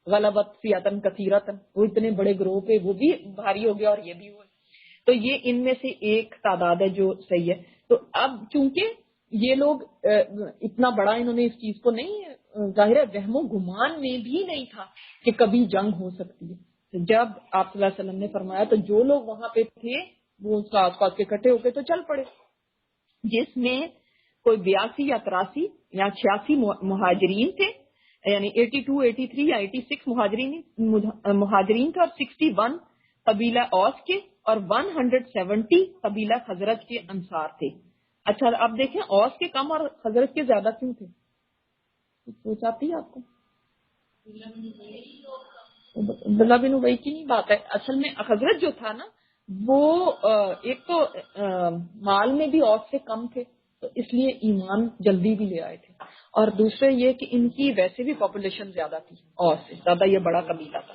غلبت فیاتن کثیرۃ، وہ اتنے بڑے گروہ پہ وہ بھی بھاری ہو گیا اور یہ بھی ہوا. تو یہ ان میں سے ایک تعداد ہے جو صحیح ہے. تو اب چونکہ یہ لوگ اتنا بڑا انہوں نے اس چیز کو نہیں، ظاہر ہے وہم و گمان میں بھی نہیں تھا کہ کبھی جنگ ہو سکتی ہے. جب آپ صلی اللہ علیہ وسلم نے فرمایا تو جو لوگ وہاں پہ تھے وہ اس کا آس پاس کے اکٹھے ہو کے تو چل پڑے، جس میں کوئی 82 یا 83 یا 86 مہاجرین تھے، یعنی 82 83 یا 86 مہاجرین تھے، اور 61 قبیلہ اوس کے اور 170 قبیلہ خزرج کے انصار تھے. اچھا اب دیکھیں اوس کے کم اور خزرج کے زیادہ کیوں تھے؟ سوچ آتی ہے آپ کو؟ عبداللہ بن ابی کی نہیں بات ہے. اصل میں خزرج جو تھا نا وہ ایک تو مال میں بھی اوس سے کم تھے تو اس لیے ایمان جلدی بھی لے آئے تھے، اور دوسرے یہ کہ ان کی ویسے بھی پاپولیشن زیادہ تھی، اوس سے زیادہ یہ بڑا قبیلہ تھا.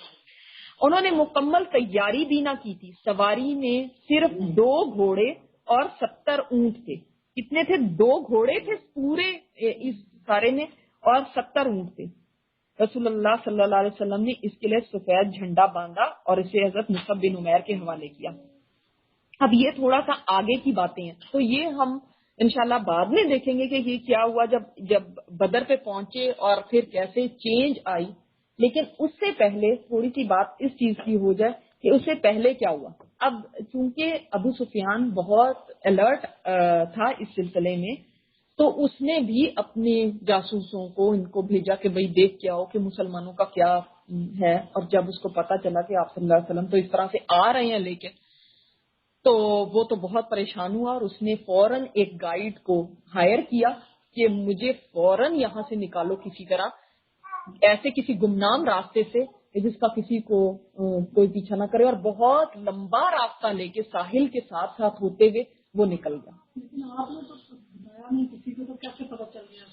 انہوں نے مکمل تیاری بھی نہ کی تھی. سواری میں صرف 2 گھوڑے اور 70 اونٹ تھے. کتنے تھے؟ 2 گھوڑے تھے پورے اس سارے میں اور 70 اونٹ تھے. رسول اللہ صلی اللہ علیہ وسلم نے اس کے لیے سفید جھنڈا باندھا اور اسے حضرت مصعب بن عمیر کے حوالے کیا. اب یہ تھوڑا سا آگے کی باتیں ہیں تو یہ ہم انشاءاللہ بعد میں دیکھیں گے کہ یہ کیا ہوا جب بدر پہ پہنچے اور پھر کیسے چینج آئی. لیکن اس سے پہلے تھوڑی سی بات اس چیز کی ہو جائے کہ اس سے پہلے کیا ہوا. اب چونکہ ابو سفیان بہت الرٹ تھا اس سلسلے میں تو اس نے بھی اپنے جاسوسوں کو ان کو بھیجا کہ بھئی دیکھ کے آؤ کہ مسلمانوں کا کیا ہے. اور جب اس کو پتا چلا کہ آپ صلی اللہ علیہ وسلم تو اس طرح سے آ رہے ہیں لیکن تو وہ تو بہت پریشان ہوا اور اس نے فوراً ایک گائیڈ کو ہائر کیا کہ مجھے فوراً یہاں سے نکالو کسی طرح، ایسے کسی گمنام راستے سے جس کا کسی کو کوئی پیچھا نہ کرے. اور بہت لمبا راستہ لے کے ساحل کے ساتھ ساتھ ہوتے ہوئے وہ نکل گیا. لیکن آپ نے تو بتایا نہیں کسی کو، تو کیسے پتا چل گیا؟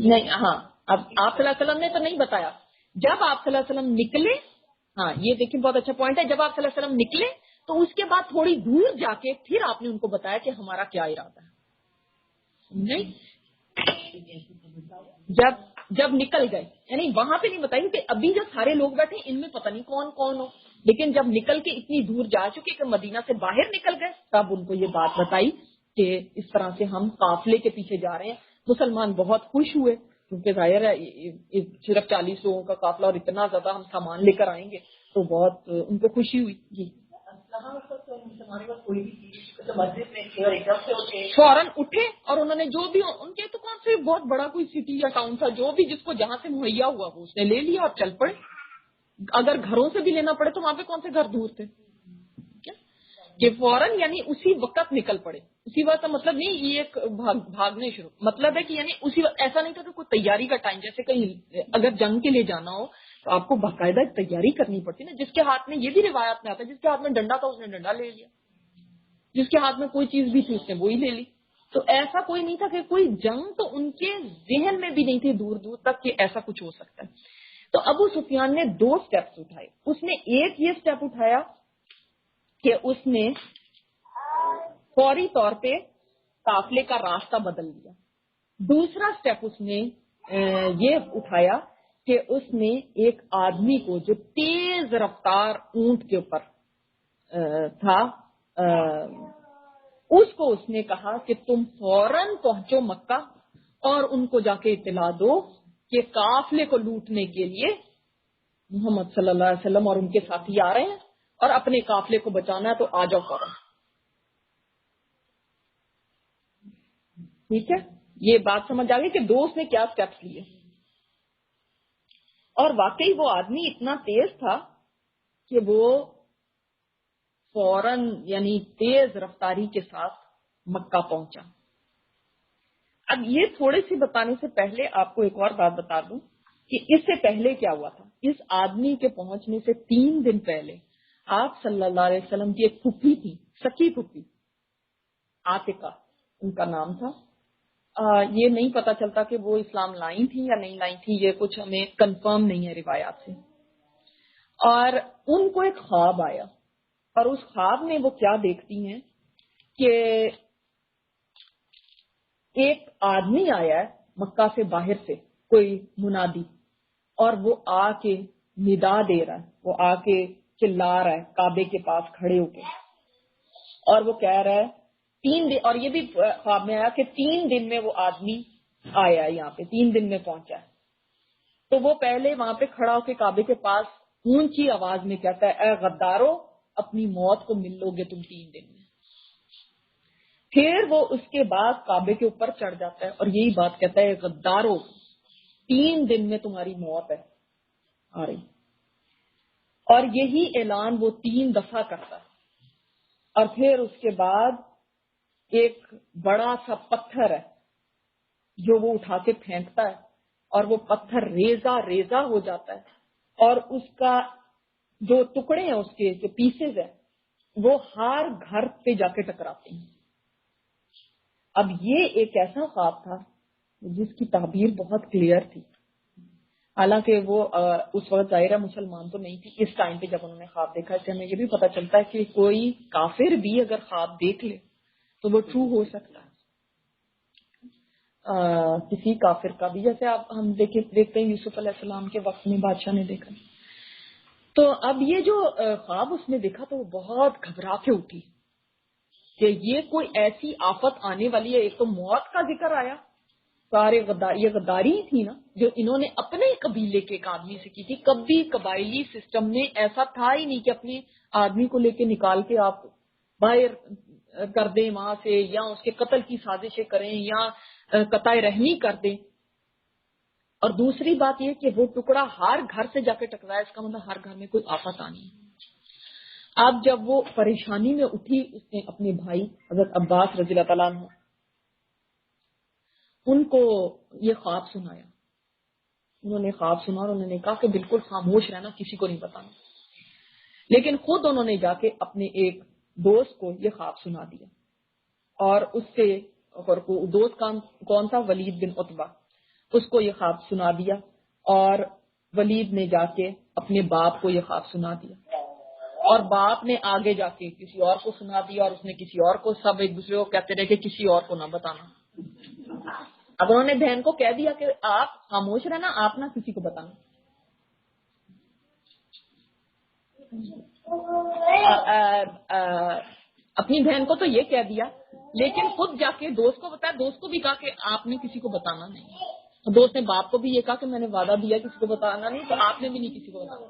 نہیں، ہاں اب آپ صلی اللہ علیہ وسلم نے تو نہیں بتایا. جب آپ صلی اللہ علیہ وسلم نکلے، ہاں یہ دیکھیں بہت اچھا پوائنٹ ہے، جب آپ صلی اللہ علیہ وسلم نکلے تو اس کے بعد تھوڑی دور جا کے پھر آپ نے ان کو بتایا کہ ہمارا کیا ارادہ ہے. نہیں جب نکل گئے یعنی وہاں پہ نہیں بتائی کہ ابھی جو سارے لوگ بیٹھے ان میں پتہ نہیں کون کون ہو، لیکن جب نکل کے اتنی دور جا چکے کہ مدینہ سے باہر نکل گئے تب ان کو یہ بات بتائی کہ اس طرح سے ہم قافلے کے پیچھے جا رہے ہیں. مسلمان بہت خوش ہوئے کیونکہ ظاہر ہے صرف 40 لوگوں کا قافلہ اور اتنا زیادہ ہم سامان لے کر آئیں گے تو بہت ان کو خوشی ہوئی. جی فوراً اٹھے اور انہوں نے جو بھی ان کے تو کون سے بہت بڑا کوئی سٹی یا ٹاؤن تھا، جو بھی جس کو جہاں سے مہیا ہوا وہ اس نے لے لیا اور چل پڑے. اگر گھروں سے بھی لینا پڑے تو وہاں پہ کون سے گھر دور تھے کہ فوراً یعنی اسی وقت نکل پڑے. اسی وقت کا مطلب نہیں یہ بھاگنے شروع، مطلب ہے کہ یعنی اسی وقت ایسا نہیں تھا کہ کوئی تیاری کا ٹائم، جیسے کہیں اگر جنگ کے لیے جانا ہو تو آپ کو باقاعدہ تیاری کرنی پڑتی نا. جس کے ہاتھ میں یہ بھی روایات میں آتا ہے جس کے ہاتھ میں ڈنڈا تھا اس نے ڈنڈا لے لیا، جس کے ہاتھ میں کوئی چیز بھی تھی اس نے وہی لے لی. تو ایسا کوئی نہیں تھا کہ کوئی جنگ تو ان کے ذہن میں بھی نہیں تھی دور دور تک کہ ایسا کچھ ہو سکتا ہے. تو ابو سفیان نے 2 سٹیپس اٹھائے. اس نے ایک یہ سٹیپ اٹھایا کہ اس نے فوری طور پہ قافلے کا راستہ بدل دیا. دوسرا سٹیپ اس نے یہ اٹھایا کہ اس نے ایک آدمی کو جو تیز رفتار اونٹ کے اوپر تھا اس کو اس نے کہا کہ تم فوراً پہنچو مکہ اور ان کو جا کے اطلاع دو کہ قافلے کو لوٹنے کے لیے محمد صلی اللہ علیہ وسلم اور ان کے ساتھی آ رہے ہیں اور اپنے قافلے کو بچانا ہے تو آ جاؤ فوراً. ٹھیک ہے, یہ بات سمجھ آ گئی کہ دوست نے کیا سٹیپس لیے. اور واقعی وہ آدمی اتنا تیز تھا کہ وہ فوراً یعنی تیز رفتاری کے ساتھ مکہ پہنچا. اب یہ تھوڑے سی بتانے سے پہلے آپ کو ایک اور بات بتا دوں کہ اس سے پہلے کیا ہوا تھا. اس آدمی کے پہنچنے سے 3 دن پہلے آپ صلی اللہ علیہ وسلم کی ایک پھپھی تھی, سکی پھپھی, عاتقہ ان کا نام تھا. یہ نہیں پتا چلتا کہ وہ اسلام لائی تھی یا نہیں لائی تھی, یہ کچھ ہمیں کنفرم نہیں ہے روایات سے. اور ان کو ایک خواب آیا اور اس خواب میں وہ کیا دیکھتی ہیں کہ ایک آدمی آیا ہے مکہ سے باہر سے, کوئی منادی, اور وہ آ کے ندا دے رہا ہے, وہ آ کے چلا رہا ہے کعبے کے پاس کھڑے ہو کے, اور وہ کہہ رہا ہے 3 دن, اور یہ بھی خواب میں آیا کہ 3 دن میں وہ آدمی آیا ہے یہاں پہ, 3 دن میں پہنچا ہے. تو وہ پہلے وہاں پہ کھڑا ہو کے کعبے کے پاس اونچی آواز میں کہتا ہے اے غدارو اپنی موت کو مل لو گے تم 3 دن میں. پھر وہ اس کے بعد کعبے کے اوپر چڑھ جاتا ہے اور یہی بات کہتا ہے غدارو 3 دن میں تمہاری موت ہے آ رہی. اور یہی اعلان وہ 3 دفعہ کرتا ہے. اور پھر اس کے بعد ایک بڑا سا پتھر ہے جو وہ اٹھا کے پھینکتا ہے اور وہ پتھر ریزہ ریزہ ہو جاتا ہے اور اس کا جو ٹکڑے ہیں اس کے جو پیسز ہیں وہ ہر گھر پہ جا کے ٹکراتے ہیں. اب یہ ایک ایسا خواب تھا جس کی تعبیر بہت کلیئر تھی, حالانکہ وہ اس وقت ظاہرہ مسلمان تو نہیں تھی اس ٹائم پہ جب انہوں نے خواب دیکھا. اس سے ہمیں یہ بھی پتہ چلتا ہے کہ کوئی کافر بھی اگر خواب دیکھ لے تو وہ ٹرو ہو سکتا ہے, کسی کافر کا بھی, جیسے آپ ہم دیکھتے ہیں یوسف علیہ السلام کے وقت میں بادشاہ نے دیکھا. تو اب یہ جو خواب اس نے دیکھا تو وہ بہت گھبرا کے اٹھی کہ یہ کوئی ایسی آفت آنے والی ہے. ایک تو موت کا ذکر آیا, سارے یہ غداری تھی نا جو انہوں نے اپنے قبیلے کے ایک آدمی سے کی تھی. کبھی قبائلی سسٹم میں ایسا تھا ہی نہیں کہ اپنے آدمی کو لے کے نکال کے آپ باہر کر دیں وہاں سے, یا اس کے قتل کی سازشیں کریں یا قطع رحمی کر دیں. اور دوسری بات یہ کہ وہ ٹکڑا ہر گھر سے جا کے ٹکرایا, اس کا مطلب ہر گھر میں کوئی آفت آنی ہے. اب جب وہ پریشانی میں اٹھی اس نے اپنے بھائی حضرت عباس رضی اللہ تعالیٰ عنہ ان کو یہ خواب سنایا. انہوں نے خواب سنا اور انہوں نے کہا کہ بالکل خاموش رہنا, کسی کو نہیں بتانا. لیکن خود انہوں نے جا کے اپنے ایک دوست کو یہ خواب سنا دیا اور اس سے, اور دوست کون تھا, ولید بن عتبہ, اس کو یہ خواب سنا دیا. اور ولید نے جا کے اپنے باپ کو یہ خواب سنا دیا اور باپ نے آگے جا کے کسی اور کو سنا دیا اور اس نے کسی اور کو, سب ایک دوسرے کو کہتے رہے کہ کسی اور کو نہ بتانا. اب انہوں نے بہن کو کہہ دیا کہ آپ خاموش رہنا, آپ نہ کسی کو بتانا. اپنی بہن کو تو یہ کہہ دیا لیکن خود جا کے دوست کو بتایا, دوست کو بھی کہا کہ آپ نے کسی کو بتانا نہیں. دوست نے باپ کو بھی یہ کہا کہ میں نے وعدہ دیا کسی کو بتانا نہیں, تو آپ نے بھی نہیں کسی کو بتانا.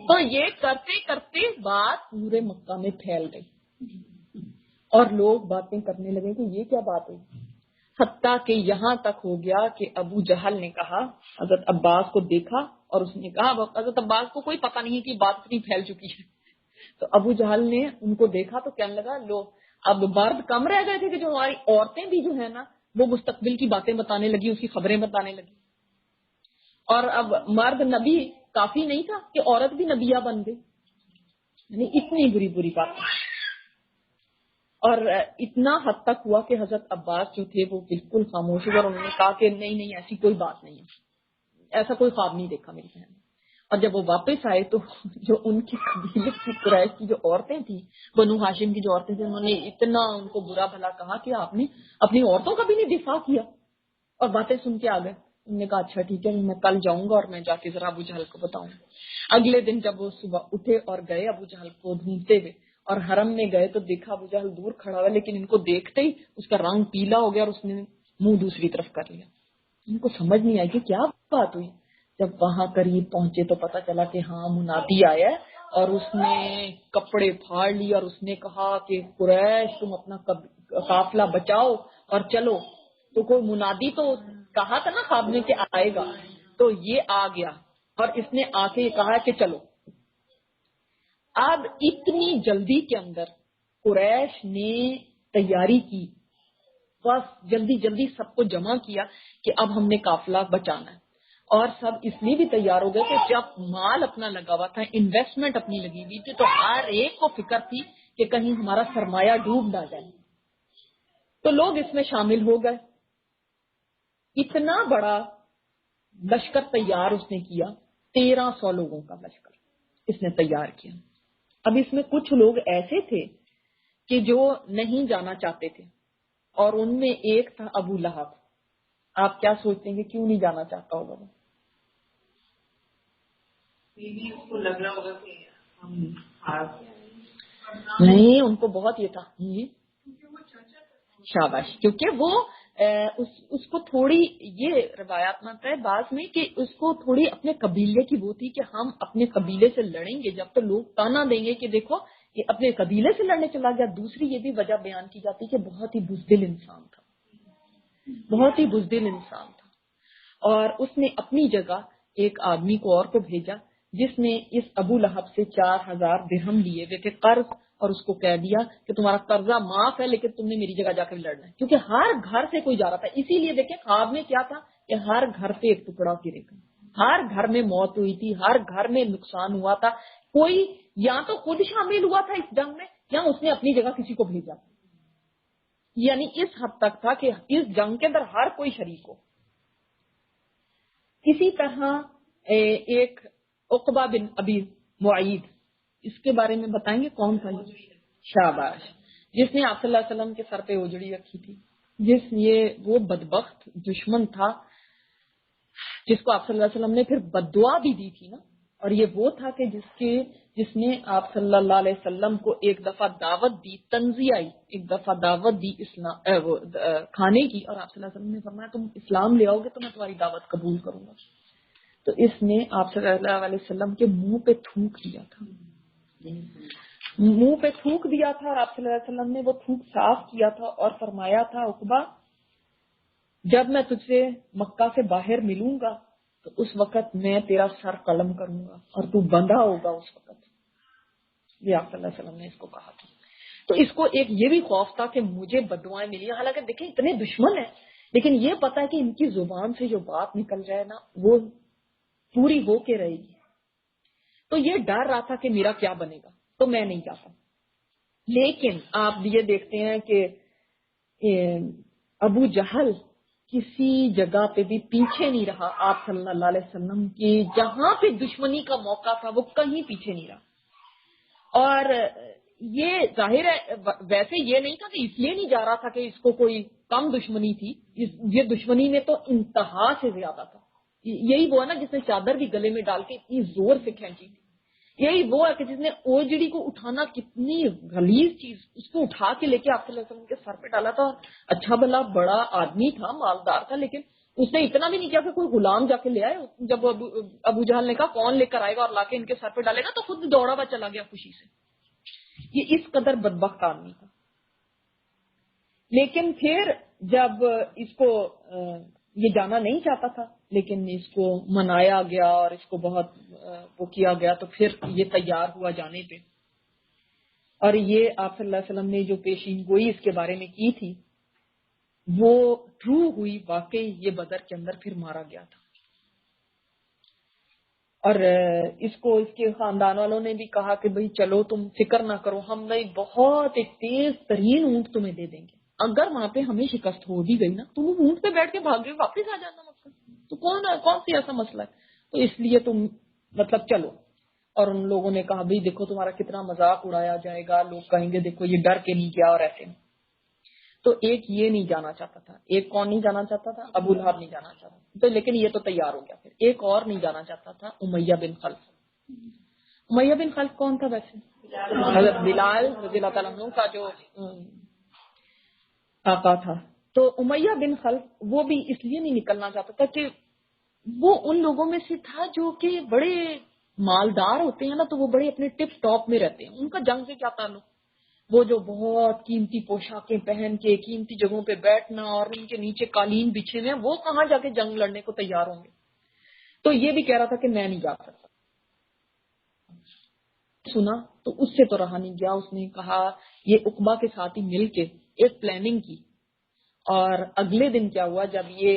تو یہ کرتے کرتے بات پورے مکہ میں پھیل گئی اور لوگ باتیں کرنے لگے کہ یہ کیا بات ہوئی. حتیٰ کہ یہاں تک ہو گیا کہ ابو جہل نے کہا, حضرت عباس کو دیکھا اور اس نے کہا, حضرت عباس کو کوئی پتہ نہیں کہ بات اتنی پھیل چکی ہے. تو ابو جہل نے ان کو دیکھا تو کہنے لگا لو اب مرد کم رہ گئے تھے کہ جو ہماری عورتیں بھی جو ہے نا وہ مستقبل کی باتیں بتانے لگی, اس کی خبریں بتانے لگی. اور اب مرد نبی کافی نہیں تھا کہ عورت بھی نبیہ بن گئی, یعنی اتنی بری بری بات. اور اتنا حد تک ہوا کہ حضرت عباس جو تھے وہ بالکل خاموش ہوئے اور انہوں نے کہا کہ نہیں ایسی کوئی بات نہیں ہے، ایسا کوئی خواب نہیں دیکھا میری بہن نے۔ اور جب وہ واپس آئے تو جو ان کے قبیلے کی قریش کی جو عورتیں تھیں، بنو ہاشم کی جو عورتیں تھیں، انہوں نے اتنا ان کو برا بھلا کہا کہ آپ نے اپنی عورتوں کا بھی نہیں دفاع کیا، اور باتیں سن کے آ گئے۔ انہوں نے کہا اچھا ٹھیک ہے، میں کل جاؤں گا اور میں جا کے ذرا ابو جہل کو بتاؤں گا۔ اگلے دن جب وہ صبح اٹھے اور گئے ابو جہل کو ڈھونڈتے ہوئے اور حرم میں گئے تو دیکھا ابو جہل دور کھڑا ہوا، لیکن ان کو دیکھتے ہی اس کا رنگ پیلا ہو گیا اور اس نے منہ دوسری طرف کر لیا۔ ان کو سمجھ نہیں آئی کہ کیا بات ہوئی۔ جب وہاں قریب پہنچے تو پتا چلا کہ ہاں منادی آیا ہے، اور اس نے کپڑے پھاڑ لیے اور اس نے کہا کہ قریش تم اپنا قافلہ بچاؤ اور چلو۔ تو کوئی منادی تو کہا تھا نا خواب میں کہ آئے گا، تو یہ آ گیا اور اس نے آ کے کہا کہ چلو۔ اب اتنی جلدی کے اندر قریش نے تیاری کی، بس جلدی جلدی سب کو جمع کیا کہ اب ہم نے قافلہ بچانا ہے، اور سب اس لیے بھی تیار ہو گئے کہ جب مال اپنا لگا ہوا تھا، انویسٹمنٹ اپنی لگی ہوئی تھی، تو ہر ایک کو فکر تھی کہ کہیں ہمارا سرمایہ ڈوب نہ جائے، تو لوگ اس میں شامل ہو گئے۔ اتنا بڑا لشکر تیار اس نے کیا، 1300 لوگوں کا لشکر اس نے تیار کیا۔ اب اس میں کچھ لوگ ایسے تھے کہ جو نہیں جانا چاہتے تھے، اور ان میں ایک تھا ابو لہب۔ آپ کیا سوچتے ہیں کہ کیوں نہیں جانا چاہتا ہوگا وہ؟ اس کو لگ رہا ہوگا کہ ہم ہار نہیں، ان کو بہت یہ تھا شاباش، کیونکہ وہ اس کو تھوڑی یہ روایات ہے بعض میں کہ اس کو تھوڑی اپنے قبیلے کی وہ تھی کہ ہم اپنے قبیلے سے لڑیں گے جب تو لوگ تانا دیں گے کہ دیکھو یہ اپنے قبیلے سے لڑنے چلا گیا۔ دوسری یہ بھی وجہ بیان کی جاتی کہ بہت ہی بزدل انسان تھا، بہت ہی بزدل انسان تھا، اور اس نے اپنی جگہ ایک آدمی کو اور کو بھیجا جس نے اس ابو لہب سے 4000 درہم لیے ہوئے تھے قرض، اور اس کو کہہ دیا کہ تمہارا قرضہ معاف ہے لیکن تم نے میری جگہ جا کے لڑنا ہے، کیونکہ ہر گھر سے کوئی جا رہا تھا۔ اسی لیے دیکھیں خواب میں کیا تھا کہ ہر گھر سے ایک ٹکڑا گرے گا، ہر گھر میں موت ہوئی تھی، ہر گھر میں نقصان ہوا تھا، کوئی یا تو خود شامل ہوا تھا اس جنگ میں یا اس نے اپنی جگہ کسی کو بھیجا، یعنی اس حد تک تھا کہ اس جنگ کے اندر ہر کوئی شریک ہو۔ اسی طرح ایک عقبہ بن ابی معید، اس کے بارے میں بتائیں گے کون تھا یہ؟ شاباش، جس نے آپ صلی اللہ علیہ وسلم کے سر پہ اجڑی رکھی تھی، وہ بدبخت دشمن تھا جس کو آپ صلی اللہ علیہ وسلم نے پھر بددعا بھی دی تھی نا، اور یہ وہ تھا کہ جس نے آپ صلی اللہ علیہ وسلم کو ایک دفعہ دعوت دی، تنزیائی ایک دفعہ دعوت دی کھانے کی، اور آپ صلی اللہ علیہ وسلم نے فرمایا تم اسلام لے آؤ گے تو میں تمہاری دعوت قبول کروں گا۔ تو اس نے آپ صلی اللہ علیہ وسلم کے منہ پہ تھوک دیا تھا، منہ پہ تھوک دیا تھا، اور آپ صلی اللہ علیہ وسلم نے وہ تھوک صاف کیا تھا اور فرمایا تھا عقبہ جب میں تجھ سے مکہ سے باہر ملوں گا تو اس وقت میں تیرا سر قلم کروں گا اور تو بندھا ہوگا اس وقت۔ یہ آپ صلی اللہ علیہ وسلم نے اس کو کہا تھا۔ تو اس کو ایک یہ بھی خوف تھا کہ مجھے بددعائیں ملی، حالانکہ دیکھیں اتنے دشمن ہیں لیکن یہ پتا ہے کہ ان کی زبان سے جو بات نکل جائے نا وہ پوری ہو کے رہے گی، تو یہ ڈر رہا تھا کہ میرا کیا بنے گا، تو میں نہیں چاہتا۔ لیکن آپ یہ دیکھتے ہیں کہ ابو جہل کسی جگہ پہ بھی پیچھے نہیں رہا، آپ صلی اللہ علیہ وسلم کی جہاں پہ دشمنی کا موقع تھا وہ کہیں پیچھے نہیں رہا۔ اور یہ ظاہر ہے ویسے یہ نہیں تھا کہ اس لیے نہیں جا رہا تھا کہ اس کو کوئی کم دشمنی تھی، یہ دشمنی میں تو انتہا سے زیادہ تھا۔ یہی وہ ہے نا جس نے چادر بھی گلے میں ڈال کے اتنی زور سے کھینچی تھی، یہی وہ ہے کہ جس نے اوجڑی کو اٹھانا، کتنی غلیظ چیز، اس کو اٹھا کے لے کے آپ صلی اللہ علیہ وسلم کے سر پہ ڈالا تھا۔ اچھا بھلا بڑا آدمی تھا، مالدار تھا، لیکن اس نے اتنا بھی نہیں کیا کہ کوئی غلام جا کے لے آئے۔ جب ابو جہل نے کہا کون لے کر آئے گا اور لا کے ان کے سر پہ ڈالے گا، تو خود دوڑا ہوا چلا گیا خوشی سے۔ یہ اس قدر بدبخت آدمی تھا۔ لیکن پھر جب اس کو یہ جانا نہیں چاہتا تھا لیکن اس کو منایا گیا اور اس کو بہت وہ کیا گیا، تو پھر یہ تیار ہوا جانے پہ، اور یہ آپ صلی اللہ علیہ وسلم نے جو پیشین گوئی اس کے بارے میں کی تھی وہ ٹرو ہوئی، واقعی یہ بدر کے اندر پھر مارا گیا تھا۔ اور اس کو اس کے خاندان والوں نے بھی کہا کہ بھئی چلو تم فکر نہ کرو، ہم ایک بہت ایک تیز ترین اونٹ تمہیں دے دیں گے، اگر وہاں پہ ہمیں شکست ہو بھی گئی نا تم اونٹ پہ بیٹھ کے بھاگ کے واپس آ جانا، مطلب تو کون سی ایسا مسئلہ ہے، تو اس لیے تم مطلب چلو۔ اور ان لوگوں نے کہا بھئی دیکھو تمہارا کتنا مذاق اڑایا جائے گا، لوگ کہیں گے دیکھو یہ ڈر کے نہیں گیا اور ایسے۔ تو ایک یہ نہیں جانا چاہتا تھا، ایک کون نہیں جانا چاہتا تھا؟ ابو لہب نہیں جانا چاہتا تھا، تو لیکن یہ تو تیار ہو گیا۔ پھر ایک اور نہیں جانا چاہتا تھا، امیہ بن خلف۔ امیہ بن خلف کون تھا ویسے؟ حضرت بلال رضی اللہ تعالیٰ عنہ کا جو آقا تھا۔ تو امیہ بن خلف وہ بھی اس لیے نہیں نکلنا چاہتا تھا کہ وہ ان لوگوں میں سے تھا جو کہ بڑے مالدار ہوتے ہیں نا، تو وہ بڑے اپنے ٹپ ٹاپ میں رہتے ہیں، ان کا جنگ سے کیا تعلق؟ وہ جو بہت قیمتی پوشاکیں پہن کے قیمتی جگہوں پہ بیٹھنا اور ان کے نیچے قالین بچھے ہوئے ہیں، وہ کہاں جا کے جنگ لڑنے کو تیار ہوں گے؟ تو یہ بھی کہہ رہا تھا کہ میں نہیں جا سکتا۔ سنا تو اس سے تو رہا نہیں گیا، اس نے کہا یہ عقبہ کے ساتھ ہی مل کے ایک پلاننگ کی۔ اور اگلے دن کیا ہوا، جب یہ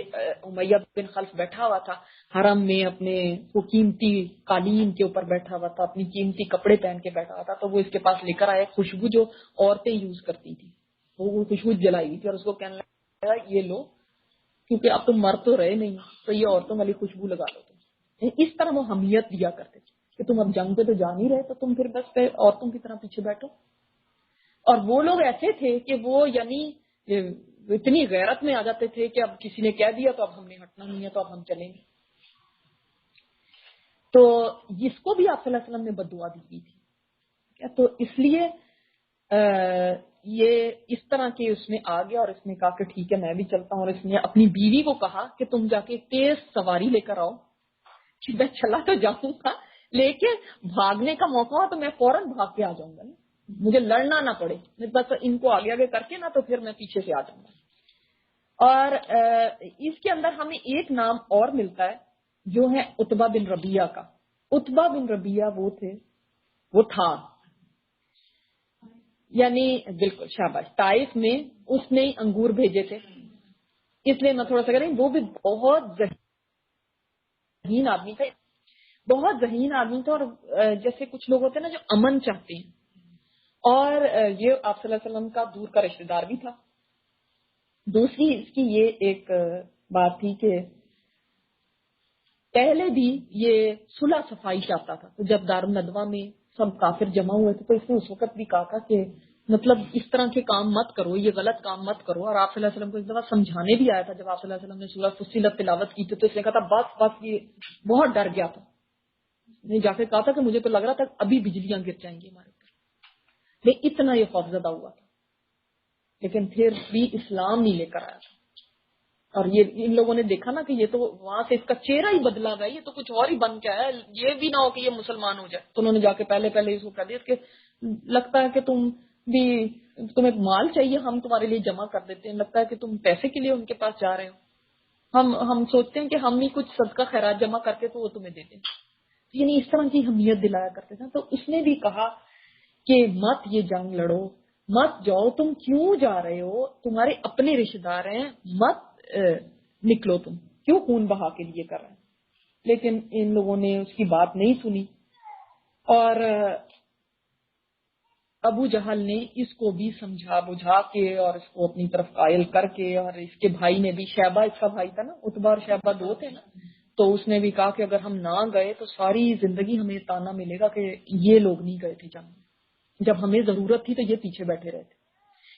امیہ بن خلف بیٹھا ہوا تھا حرم میں، اپنے وہ قیمتی قالین کے اوپر بیٹھا ہوا تھا، اپنی قیمتی کپڑے پہن کے بیٹھا ہوا تھا، تو وہ اس کے پاس لے کر آیا خوشبو جو عورتیں یوز کرتی تھی، وہ خوشبو جلائی ہوئی تھی، اور اس کو کہنے لگا یہ لو، کیونکہ اب تم مر تو رہے نہیں تو یہ عورتوں والی خوشبو لگا لو تم۔ اس طرح وہ حمیت دیا کرتے تھے کہ تم اب جنگ پہ تو جا نہیں رہے، تو تم پھر بس پہ عورتوں کی طرح پیچھے بیٹھو۔ اور وہ لوگ ایسے تھے کہ وہ یعنی اتنی غیرت میں آ جاتے تھے کہ اب کسی نے کہہ دیا تو اب ہم نے ہٹنا نہیں ہے، تو اب ہم چلیں گے۔ تو جس کو بھی آپ صلی اللہ علیہ وسلم نے بد دعا دی تھی، تو اس لیے یہ اس طرح کے اس نے آ گیا اور اس نے کہا کہ ٹھیک ہے میں بھی چلتا ہوں، اور اس نے اپنی بیوی کو کہا کہ تم جا کے تیز سواری لے کر آؤ، کہ میں چلا تو جاؤں گا لیکن بھاگنے کا موقع ہو تو میں فوراً بھاگ کے آ جاؤں گا، مجھے لڑنا نہ پڑے، بس ان کو آگے آگے کر کے نا تو پھر میں پیچھے سے آ جاؤں گا۔ اور اس کے اندر ہمیں ایک نام اور ملتا ہے جو ہے عتبہ بن ربیعہ کا۔ عتبہ بن ربیعہ وہ تھا یعنی بالکل شاباش، طائف میں اس نے انگور بھیجے تھے، اس لیے میں تھوڑا سا کہہ رہی ہوں، وہ بھی بہت ذہین آدمی تھا، بہت ذہین آدمی تھا، اور جیسے کچھ لوگ ہوتے ہیں نا جو امن چاہتے ہیں، اور یہ آپ صلی اللہ علیہ وسلم کا دور کا رشتہ دار بھی تھا۔ دوسری اس کی یہ ایک بات تھی کہ پہلے بھی یہ صلح صفائی چاہتا تھا، تو جب دارالندوہ میں سب کافر جمع ہوئے تھے تو اس نے اس وقت بھی کہا تھا کہ مطلب اس طرح کے کام مت کرو، یہ غلط کام مت کرو، اور آپ صلی اللہ علیہ وسلم کو اس دفعہ سمجھانے بھی آیا تھا۔ جب آپ صلی اللہ علیہ وسلم نے سورہ فصلت تلاوت کی تھی تو اس نے کہا تھا بس یہ بہت ڈر گیا تھا، نے جا کے کہا تھا کہ مجھے تو لگ رہا تھا ابھی بجلیاں گر جائیں گی ہمارے اوپر، لیکن اتنا یہ خوفزدہ ہوا تھا، لیکن پھر بھی اسلام نہیں لے کر آیا تھا۔ اور یہ ان لوگوں نے دیکھا نا کہ یہ تو وہاں سے اس کا چہرہ ہی بدلا گیا، یہ تو کچھ اور ہی بن کے آیا، یہ بھی نہ ہو کہ یہ مسلمان ہو جائے، تو انہوں نے جا کے پہلے اس کو کہہ دیا کہ لگتا ہے کہ تمہیں مال چاہیے، ہم تمہارے لیے جمع کر دیتے ہیں، لگتا ہے کہ تم پیسے کے لیے ان کے پاس جا رہے ہو، ہم سوچتے ہیں کہ ہم ہی کچھ صدقہ خیرات جمع کر کے تو وہ تمہیں دیتے ہیں، یعنی اس طرح کی اہمیت دلایا کرتے تھے۔ تو اس نے بھی کہا کہ مت یہ جنگ لڑو، مت جاؤ، تم کیوں جا رہے ہو، تمہارے اپنے رشتے دار ہیں، مت نکلو، تم کیوں خون بہا کے لیے کر رہے ہیں۔ لیکن ان لوگوں نے اس کی بات نہیں سنی، اور ابو جہل نے اس کو بھی سمجھا بجھا کے اور اس کو اپنی طرف قائل کر کے، اور اس کے بھائی نے بھی، شیبہ اس کا بھائی تھا نا، عتبہ اور شیبہ دو تھے نا، تو اس نے بھی کہا کہ اگر ہم نہ گئے تو ساری زندگی ہمیں تانا ملے گا کہ یہ لوگ نہیں گئے تھے جنگ، جب ہمیں ضرورت تھی تو یہ پیچھے بیٹھے رہتے۔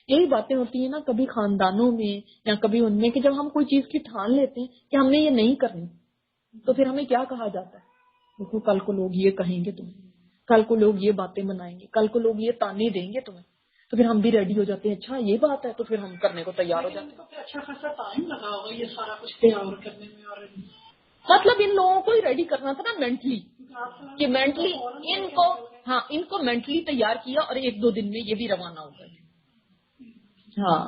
یہی باتیں ہوتی ہیں نا کبھی خاندانوں میں یا کبھی ان میں، کہ جب ہم کوئی چیز کی ٹھان لیتے ہیں کہ ہم نے یہ نہیں کرنی، تو پھر ہمیں کیا کہا جاتا ہے، دیکھو کل کو لوگ یہ کہیں گے تمہیں، کل کو لوگ یہ باتیں منائیں گے، کل کو لوگ یہ تانے دیں گے تمہیں، تو پھر ہم بھی ریڈی ہو جاتے ہیں، اچھا یہ بات ہے، تو پھر ہم کرنے کو تیار ہو جاتے ہیں۔ اچھا خاصا ٹائم لگا ہوگا یہ سارا کچھ تیار کرنے میں، اور مطلب ان لوگوں کو ہی ریڈی کرنا تھا نا مینٹلی، کہ مینٹلی ان کو مینٹلی تیار کیا، اور 1-2 دن میں یہ بھی روانہ ہو گئے۔ ہاں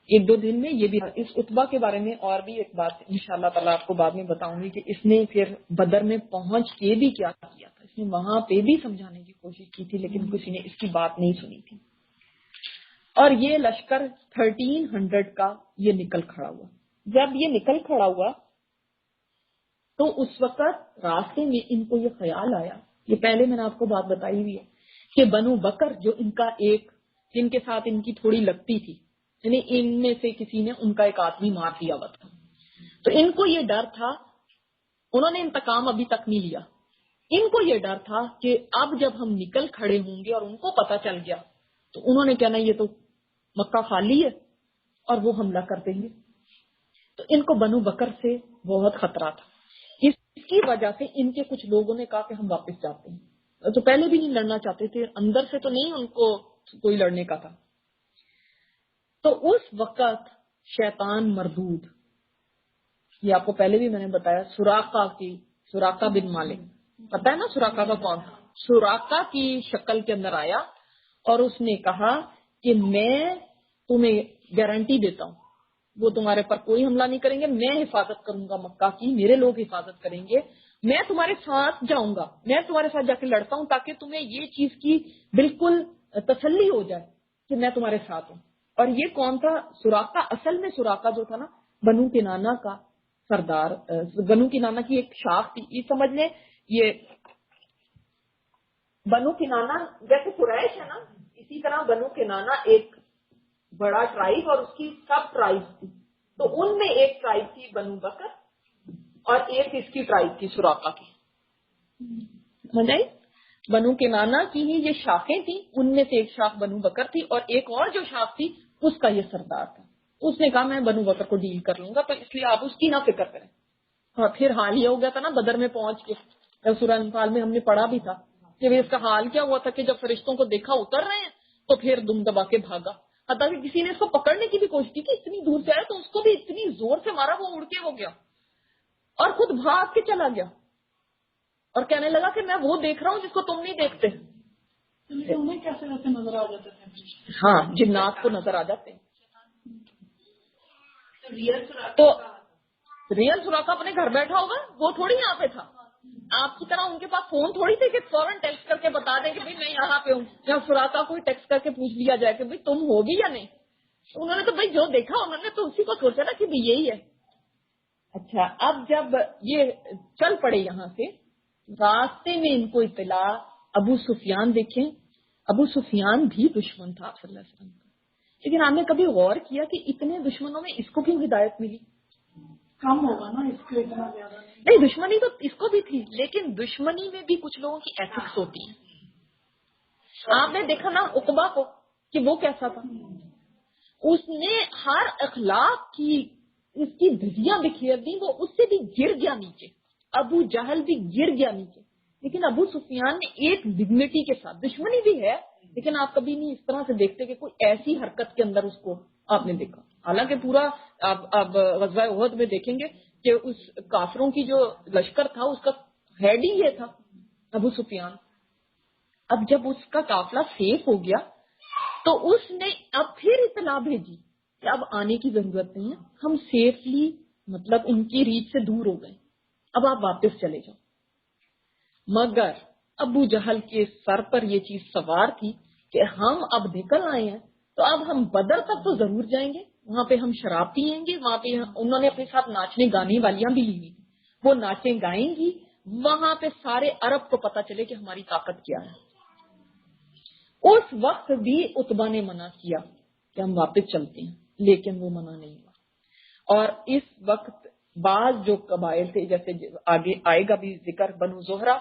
1-2 دن میں یہ بھی۔ اس عتبہ کے بارے میں اور بھی ایک بات انشاءاللہ تعالیٰ آپ کو بعد میں بتاؤں گی کہ اس نے پھر بدر میں پہنچ کے بھی کیا کیا تھا، اس نے وہاں پہ بھی سمجھانے کی کوشش کی تھی، لیکن کسی نے اس کی بات نہیں سنی تھی، اور یہ لشکر 1300 کا یہ نکل کھڑا ہوا۔ جب یہ نکل کھڑا ہوا تو اس وقت راستے میں ان کو یہ خیال آیا، یہ پہلے میں نے آپ کو بات بتائی ہوئی ہے کہ بنو بکر جو ان کا ایک جن کے ساتھ ان کی تھوڑی لگتی تھی، یعنی ان میں سے کسی نے ان کا ایک آدمی مار دیا ہوا تھا، تو ان کو یہ ڈر تھا، انہوں نے انتقام ابھی تک نہیں لیا، ان کو یہ ڈر تھا کہ اب جب ہم نکل کھڑے ہوں گے اور ان کو پتا چل گیا تو انہوں نے کہنا یہ تو مکہ خالی ہے اور وہ حملہ کر دیں گے، تو ان کو بنو بکر سے بہت خطرہ تھا۔ اس کی وجہ سے ان کے کچھ لوگوں نے کہا کہ ہم واپس جاتے ہیں، تو پہلے بھی نہیں لڑنا چاہتے تھے، اندر سے تو نہیں ان کو کوئی لڑنے کا تھا۔ تو اس وقت شیطان مردود، یہ آپ کو پہلے بھی میں نے بتایا، سراقہ بن مالک، پتا ہے نا سراقہ کا کون تھا، سراقہ کی شکل کے اندر آیا اور اس نے کہا کہ میں تمہیں گارنٹی دیتا ہوں وہ تمہارے پر کوئی حملہ نہیں کریں گے، میں حفاظت کروں گا مکہ کی، میرے لوگ حفاظت کریں گے، میں تمہارے ساتھ جاؤں گا، میں تمہارے ساتھ جا کے لڑتا ہوں تاکہ تمہیں یہ چیز کی بالکل تسلی ہو جائے کہ میں تمہارے ساتھ ہوں۔ اور یہ کون تھا؟ سراقہ، اصل میں سراقہ جو تھا نا بنو کنانہ کا سردار، بنو کنانہ کی ایک شاخ تھی، یہ سمجھ لیں، یہ بنو کنانہ جیسے قریش ہے نا، اسی طرح بنو کنانہ ایک بڑا ٹرائب اور اس کی سب ٹرائب تھی، تو ان میں ایک ٹرائب تھی بنو بکر اور ایک اس کی ٹرائب تھی سراقہ کی، سمجھ آئی؟ بنو کنانہ کی ہی یہ شاخیں تھیں، ان میں سے ایک شاخ بنو بکر تھی اور ایک اور جو شاخ تھی اس کا یہ سردار تھا۔ اس نے کہا میں بنو بکر کو ڈیل کر لوں گا، تو اس لیے آپ اس کی نہ فکر کریں۔ اور پھر حال یہ ہو گیا تھا نا بدر میں پہنچ کے، سورہ انفال میں ہم نے پڑھا بھی تھا کہ اس کا حال کیا ہوا تھا کہ جب فرشتوں کو دیکھا اتر رہے ہیں تو پھر دم دبا کے بھاگا، حتیٰ کہ کسی نے اس کو پکڑنے کی بھی کوشش کی کہ اتنی دور سے آیا، تو اس کو بھی اتنی زور سے مارا وہ اڑ کے ہو گیا اور خود بھاگ کے چلا گیا اور کہنے لگا کہ میں وہ دیکھ رہا ہوں جس کو تم نہیں دیکھتے۔ انہیں کیسے ویسے نظر آ جاتے تھے؟ ہاں، جنات کو نظر آ جاتے ہیں۔ تو ریئل سراقہ اپنے گھر بیٹھا ہوگا، وہ تھوڑی یہاں پہ تھا، آپ کی طرح ان کے پاس فون تھوڑی تھے کہ فوراً ٹیکسٹ کر کے بتا دیں کہ بھائی میں یہاں پہ ہوں، یا سراقہ کوئی ٹیکسٹ کر کے پوچھ لیا جائے کہ بھائی تم ہوگی یا نہیں، انہوں نے تو بھائی جو دیکھا انہوں نے تو اسی کو سوچا نا کہ بھائی یہی ہے۔ اچھا، اب جب یہ چل پڑے یہاں سے، راستے میں ان کو اطلاع، ابو سفیان دیکھیں، ابو سفیان بھی دشمن تھا آپ صلی اللہ علیہ وسلم کا، لیکن آپ نے کبھی غور کیا کہ اتنے دشمنوں میں اس کو کیوں ہدایت ملی؟ کم ہوگا نا، اس کو اتنا زیادہ نہیں، دشمنی تو اس کو بھی تھی، لیکن دشمنی میں بھی کچھ لوگوں کی ایتھکس ہوتی ہیں۔ آپ نے دیکھا نا عقبہ کو کہ وہ کیسا تھا، اس نے ہر اخلاق کی اس کی دھجیاں بکھیر دی، وہ اس سے بھی گر گیا نیچے، ابو جہل بھی گر گیا نیچے، لیکن ابو سفیان نے ایک ڈگنیٹی کے ساتھ، دشمنی بھی ہے لیکن آپ کبھی نہیں اس طرح سے دیکھتے کہ کوئی ایسی حرکت کے اندر اس کو آپ نے دیکھا، حالانکہ پورا اب غزوہ احد میں دیکھیں گے کہ اس کافروں کی جو لشکر تھا اس کا ہیڈ ہی یہ تھا ابو سفیان۔ اب جب اس کا قافلہ سیف ہو گیا تو اس نے اب پھر اطلاع بھیجی کہ اب آنے کی ضرورت نہیں ہے، ہم سیفلی مطلب ان کی ریچ سے دور ہو گئے، اب آپ واپس چلے جاؤ۔ مگر ابو جہل کے سر پر یہ چیز سوار تھی کہ ہم اب نکل آئے ہیں تو اب ہم بدر تک تو ضرور جائیں گے، وہاں پہ ہم شراب پیئیں گے، وہاں پہ انہوں نے اپنے ساتھ ناچنے گانے والیاں بھی لی ہوئی، وہ ناچیں گائیں گی، وہاں پہ سارے عرب کو پتا چلے کہ ہماری طاقت کیا ہے۔ اس وقت بھی عتبہ نے منع کیا کہ ہم واپس چلتے ہیں، لیکن وہ منع نہیں ہوا، اور اس وقت بعض جو قبائل تھے جیسے آگے آئے گا بھی ذکر، بنو زہرہ،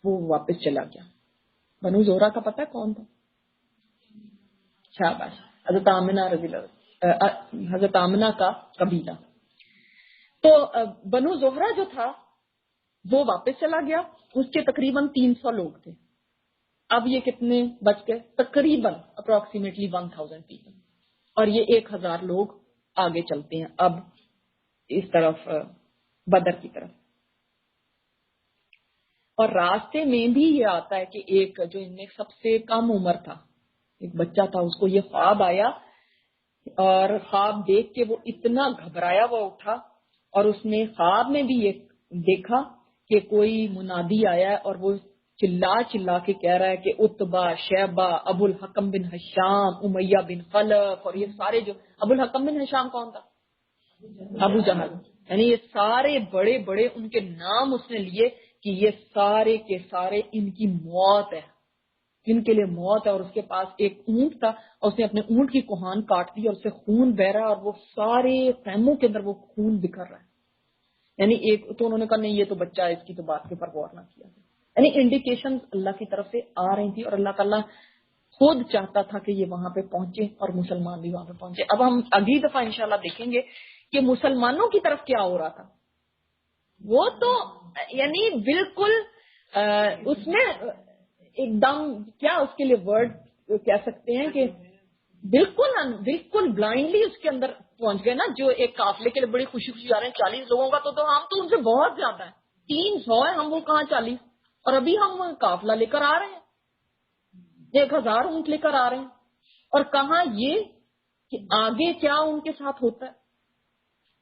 وہ واپس چلا گیا۔ بنو زہرہ کا پتہ کون تھا؟ شاباش، حضرت آمنہ رضی اللہ، حضرت آمنہ کا قبیلہ۔ تو بنو زہرہ جو تھا وہ واپس چلا گیا، اس کے تقریباً 300 لوگ تھے، اب یہ کتنے بچ گئے؟ تقریباً اپروکسیمیٹلی 1000 پیپل، اور یہ 1000 لوگ آگے چلتے ہیں اب اس طرف بدر کی طرف۔ اور راستے میں بھی یہ آتا ہے کہ ایک جو ان میں سب سے کم عمر تھا، ایک بچہ تھا، اس کو یہ خواب آیا اور خواب دیکھ کے وہ اتنا گھبرایا ہوا اٹھا، اور اس نے خواب میں بھی یہ دیکھا کہ کوئی منادی آیا ہے اور وہ چلا چلا کے کہہ رہا ہے کہ عتبہ، شیبہ، ابو الحکم بن ہشام، امیہ بن خلف، اور یہ سارے جو ابو الحکم بن ہشام کون تھا؟ ابو جہل۔ یعنی یہ سارے بڑے بڑے ان کے نام اس نے لیے کہ یہ سارے کے سارے ان کی موت ہے، ان کے لیے موت ہے. اور اس کے پاس ایک اونٹ تھا اور اس نے اپنے اونٹ کی کوہان کاٹ دی اور اس سے خون بہ رہا ہے اور وہ سارے خیموں کے اندر وہ خون بکھر رہا ہے. یعنی ایک تو انہوں نے کہا نہیں یہ تو بچہ ہے، اس کی تو بات کے اوپر غور نہ کیا. یعنی انڈیکیشن اللہ کی طرف سے آ رہی تھی اور اللہ تعالیٰ خود چاہتا تھا کہ یہ وہاں پہ پہنچے اور مسلمان بھی وہاں پہ پہنچے. اب ہم اگلی دفعہ انشاءاللہ دیکھیں گے کہ مسلمانوں کی طرف کیا ہو رہا تھا. وہ تو یعنی بالکل اس میں ایک دم کیا اس کے لیے ورڈ کہہ سکتے ہیں کہ بالکل بلائنڈلی اس کے اندر پہنچ گئے نا. جو ایک قافلے کے لیے بڑی خوشی خوشی آ رہے ہیں 40 لوگوں کا، تو ہم تو ان سے بہت زیادہ ہیں، 300 ہے، ہم وہ کہاں 40، اور ابھی ہم قافلہ لے کر آ رہے ہیں، 1000 اونٹ لے کر آ رہے ہیں. اور کہاں یہ کہ آگے کیا ان کے ساتھ ہوتا ہے.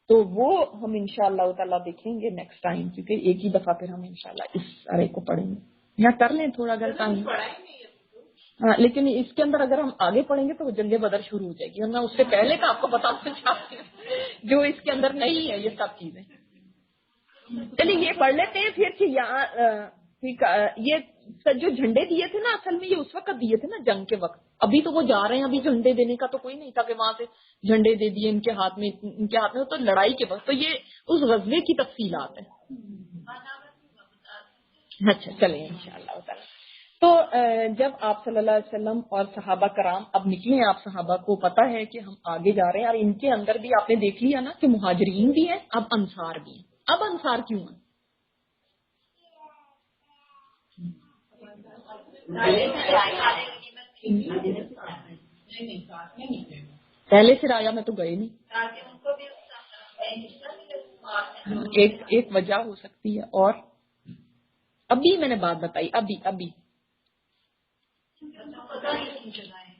تو وہ ہم انشاءاللہ تعالیٰ دیکھیں گے نیکسٹ ٹائم، کیونکہ ایک ہی دفعہ پھر ہم انشاءاللہ اس ارے کو پڑھیں گے. یہاں کر لیں تھوڑا اگر ٹائم. ہاں لیکن اس کے اندر اگر ہم آگے پڑھیں گے تو وہ جنگ بدر شروع ہو جائے گی، اور میں اس سے پہلے کا آپ کو بتانا چاہتی ہوں جو اس کے اندر نہیں ہے یہ سب چیزیں. چلیے یہ پڑھ لیتے ہیں پھر کہ یہاں یہ جو جھنڈے دیے تھے نا اصل میں یہ اس وقت دیے تھے نا جنگ کے وقت. ابھی تو وہ جا رہے ہیں، ابھی جھنڈے دینے کا تو کوئی نہیں تھا کہ وہاں سے جھنڈے دے دیے ان کے ہاتھ میں تو لڑائی کے وقت. تو یہ اس غزوے کی تفصیلات ہیں. اچھا چلیں انشاءاللہ تعالی. تو جب آپ صلی اللہ علیہ وسلم اور صحابہ کرام اب نکلے ہیں، آپ صحابہ کو پتا ہے کہ ہم آگے جا رہے ہیں، اور ان کے اندر بھی آپ نے دیکھ لیا نا کہ مہاجرین بھی ہیں، اب انصار بھی ہیں. اب انصار کیوں ہیں؟ پہلے سے رایا میں تو گئے نہیں. ایک وجہ ہو سکتی ہے. اور ابھی میں نے بات بتائی، ابھی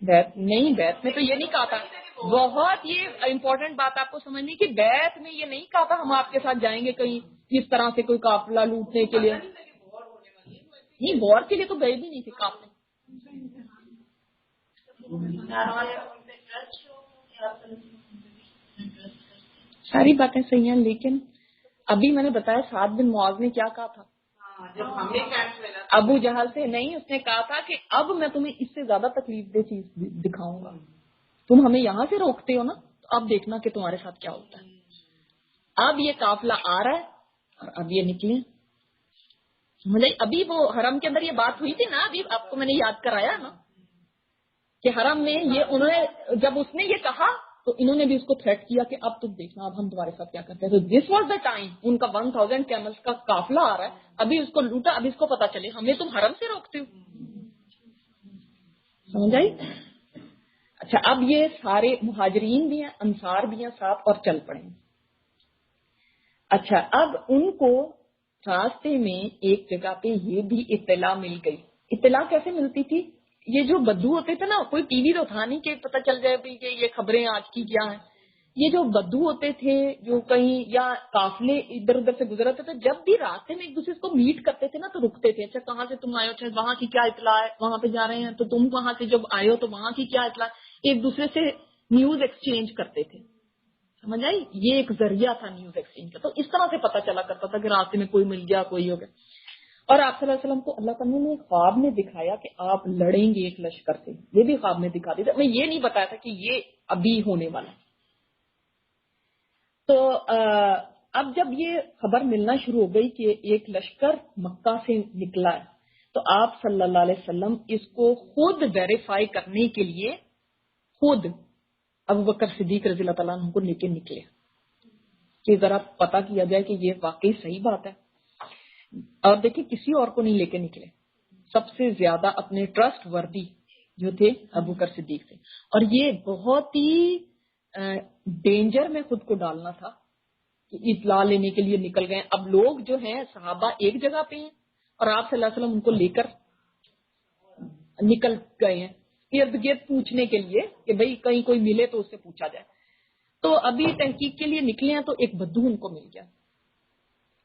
بیت نہیں، بیت میں تو یہ نہیں کہا تھا. بہت یہ امپورٹنٹ بات آپ کو سمجھنی کہ بیت میں یہ نہیں کہا تھا ہم آپ کے ساتھ جائیں گے کہیں اس طرح سے کوئی قافلہ لوٹنے کے لیے. نہیں وار کے لیے تو گئے بھی نہیں تھے قافلے. ساری باتیں صحیح ہیں، لیکن ابھی میں نے بتایا سعد بن معاذ نے کیا کہا تھا ابو جہل سے. نہیں، اس نے کہا تھا کہ اب میں تمہیں اس سے زیادہ تکلیف دہ چیز دکھاؤں گا. تم ہمیں یہاں سے روکتے ہو نا، تو اب دیکھنا کہ تمہارے ساتھ کیا ہوتا ہے. اب یہ قافلہ آ رہا ہے اور اب یہ نکلے. مجھے ابھی وہ حرم کے اندر یہ بات ہوئی تھی نا، ابھی آپ کو میں نے یاد کرایا نا کہ حرم میں یہ انہوں نے جب اس نے یہ کہا تو انہوں نے بھی اس کو تھریٹ کیا کہ اب تم دیکھنا اب ہم تمہارے ساتھ کیا کرتے ہیں. تو دس واز دا ٹائم. ان کا 1000 کیملز کا قافلہ آ رہا ہے، ابھی اس کو لوٹا، ابھی اس کو پتا چلے ہمیں تم حرم سے روکتے ہو. سمجھ آئی؟ اچھا اب یہ سارے مہاجرین بھی ہیں، انصار بھی ہیں ساتھ، اور چل پڑے. اچھا اب ان کو راستے میں ایک جگہ پہ یہ بھی اطلاع مل گئی. اطلاع کیسے ملتی تھی؟ یہ جو بدو ہوتے تھے نا، کوئی ٹی وی تو تھا نہیں کہ پتہ چل جائے کہ یہ خبریں آج کی کیا ہیں. یہ جو بدو ہوتے تھے جو کہیں یا قافلے ادھر ادھر سے گزرتے تھے، جب بھی راستے میں ایک دوسرے کو میٹ کرتے تھے نا تو رکتے تھے. اچھا کہاں سے تم آئے ہو؟ اچھا وہاں کی کیا اطلاع ہے؟ وہاں پہ جا رہے ہیں تو تم وہاں سے جب آئے ہو تو وہاں کی کیا اطلاع؟ ایک دوسرے سے نیوز ایکسچینج کرتے تھے. سمجھ آئی؟ یہ ایک ذریعہ تھا نیوز ایکسچینج کا. تو اس طرح سے پتہ چلا کرتا تھا کہ راستے میں کوئی مل گیا، کوئی ہو گیا. اور آپ صلی اللہ علیہ وسلم کو اللہ تعالیٰ نے خواب میں دکھایا کہ آپ لڑیں گے ایک لشکر سے. یہ بھی خواب میں دکھا دیا. میں یہ نہیں بتایا تھا کہ یہ ابھی ہونے والا. تو اب جب یہ خبر ملنا شروع ہو گئی کہ ایک لشکر مکہ سے نکلا ہے، تو آپ صلی اللہ علیہ وسلم اس کو خود ویریفائی کرنے کے لیے خود ابو بکر صدیق رضی اللہ تعالیٰ عنہ کو لے کے نکلے کہ ذرا پتا کیا جائے کہ یہ واقعی صحیح بات ہے. اور دیکھیں کسی اور کو نہیں لے کے نکلے، سب سے زیادہ اپنے ٹرسٹ وردی جو تھے ابو بکر صدیق تھے. اور یہ بہت ہی ڈینجر میں خود کو ڈالنا تھا کہ اطلاع لینے کے لیے نکل گئے. اب لوگ جو ہیں صحابہ ایک جگہ پہ ہیں اور آپ صلی اللہ علیہ وسلم ان کو لے کر نکل گئے ہیں ارد گرد پوچھنے کے لیے کہ بھئی کہیں کوئی ملے تو اس سے پوچھا جائے. تو ابھی تحقیق کے لیے نکلے ہیں تو ایک بدو ان کو مل گیا،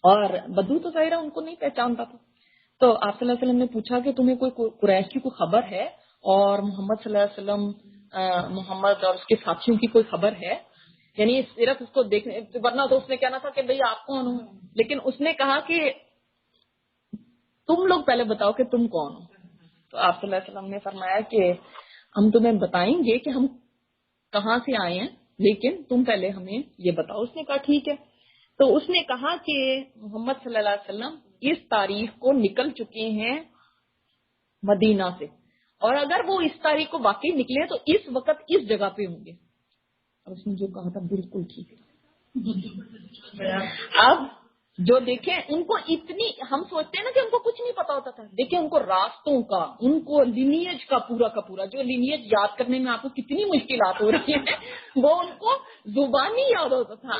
اور بدو تو ظاہر ان کو نہیں پہچانتا تھا. تو آپ صلی اللہ علیہ وسلم نے پوچھا کہ تمہیں کوئی قریش کی کوئی خبر ہے اور محمد صلی اللہ علیہ وسلم محمد اور اس کے ساتھیوں کی کوئی خبر ہے؟ یعنی صرف اس کو دیکھنے، ورنہ تو اس نے کہنا تھا کہ بھئی آپ کون ہو، لیکن اس نے کہا کہ تم لوگ پہلے بتاؤ کہ تم کون ہو. تو آپ صلی اللہ علیہ وسلم نے فرمایا کہ ہم تمہیں بتائیں گے کہ ہم کہاں سے آئے ہیں، لیکن تم پہلے ہمیں یہ بتاؤ. اس نے کہا ٹھیک ہے. تو اس نے کہا کہ محمد صلی اللہ علیہ وسلم اس تاریخ کو نکل چکے ہیں مدینہ سے، اور اگر وہ اس تاریخ کو واقعی نکلے تو اس وقت اس جگہ پہ ہوں گے. اور اس نے جو کہا تھا بالکل ٹھیک ہے. اب جو دیکھیں ان کو اتنی، ہم سوچتے ہیں نا کہ ان کو کچھ نہیں پتا ہوتا تھا، دیکھیں ان کو راستوں کا، ان کو لینیج کا پورا جو لینیج یاد کرنے میں آپ کو کتنی مشکلات ہو رہی ہیں، وہ ان کو زبانی یاد ہوتا تھا.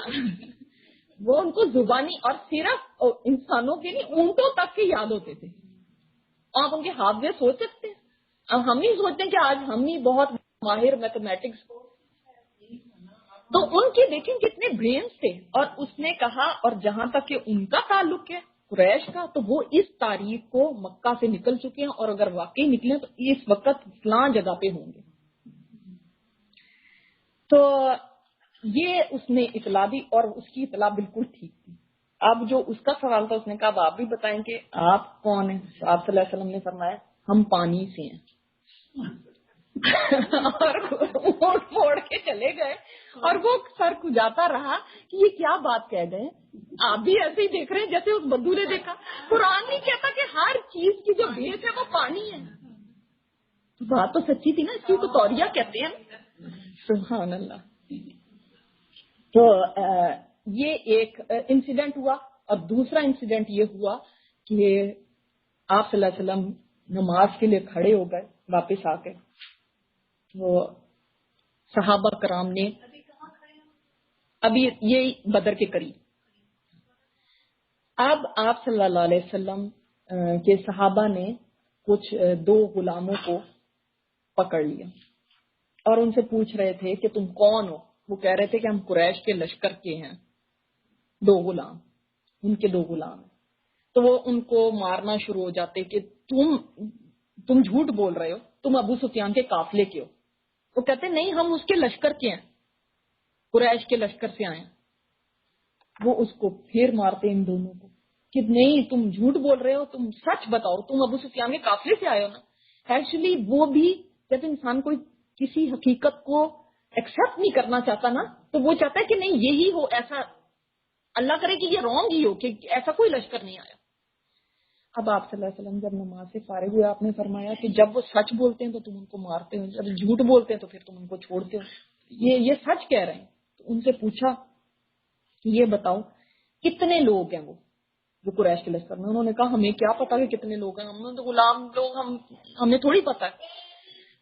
وہ ان کو زبانی، اور صرف انسانوں کے نہیں، اونٹوں تک کے یاد ہوتے تھے. آپ ان کے حافظے سوچ سکتے ہیں. اب ہم ہی سوچتے ہیں کہ آج ہم ہی بہت ماہر میتھمیٹکس، تو ان کے دیکھیں کتنے برینز تھے. اور اس نے کہا، اور جہاں تک کہ ان کا تعلق ہے قریش کا، تو وہ اس تاریخ کو مکہ سے نکل چکے ہیں، اور اگر واقعی نکلے تو اس وقت فلاں جگہ پہ ہوں گے. تو یہ اس نے اطلاع دی، اور اس کی اطلاع بالکل ٹھیک تھی. اب جو اس کا سوال تھا، اس نے کہا اب آپ بھی بتائیں کہ آپ کون ہیں. آپ صلی اللہ علیہ وسلم نے فرمایا ہم پانی سے ہیں. اور اونٹ پھوڑ کے چلے گئے، اور وہ سر کھجاتا رہا کہ یہ کیا بات کہہ گئے. آپ بھی ایسے ہی دیکھ رہے ہیں جیسے اس بدو نے دیکھا. قرآن نہیں کہتا کہ ہر چیز کی جو بیس ہے وہ پانی ہے. بات تو سچی تھی نا، اس کو توریہ کہتے ہیں. سبحان اللہ. تو یہ ایک انسیڈنٹ ہوا. اور دوسرا انسیڈنٹ یہ ہوا کہ آپ صلی اللہ علیہ وسلم نماز کے لیے کھڑے ہو گئے واپس آ کے. وہ صحابہ کرام نے، ابھی یہ بدر کے قریب، اب آپ صلی اللہ علیہ وسلم کے صحابہ نے کچھ 2 غلاموں کو پکڑ لیا اور ان سے پوچھ رہے تھے کہ تم کون ہو. وہ کہہ رہے تھے کہ ہم قریش کے لشکر کے ہیں. 2 غلام، ان کے 2 غلام ہیں. تو وہ ان کو مارنا شروع ہو جاتے کہ تم جھوٹ بول رہے ہو، تم ابو سفیان کے قافلے کے ہو. وہ کہتے نہیں ہم اس کے لشکر کے ہیں، قریش کے لشکر سے آئے ہیں. وہ اس کو پھر مارتے ان دونوں کو کہ نہیں تم جھوٹ بول رہے ہو، تم سچ بتاؤ، تم ابو سفیان کے قافلے سے آئے ہو نا. ایکچولی وہ بھی جب انسان کوئی کسی حقیقت کو ایکسپٹ نہیں کرنا چاہتا نا، تو وہ چاہتا ہے کہ نہیں یہی ہو، ایسا اللہ کرے کہ یہ رانگ ہی ہو، کہ ایسا کوئی لشکر نہیں آیا. اب آپ صلی اللہ علیہ وسلم جب نماز سے فارغ ہوئے، آپ نے فرمایا کہ جب وہ سچ بولتے ہیں تو تم ان کو مارتے ہو، جب جھوٹ بولتے ہیں تو پھر تم ان کو چھوڑتے ہو. یہ سچ کہہ رہے ہیں. تو ان سے پوچھا کہ یہ بتاؤ کتنے لوگ ہیں وہ جو قریش کے لشکر میں. انہوں نے کہا ہمیں کیا پتا کہ کتنے لوگ ہیں، ہم تو غلام لوگ، ہمیں تھوڑی پتا ہے.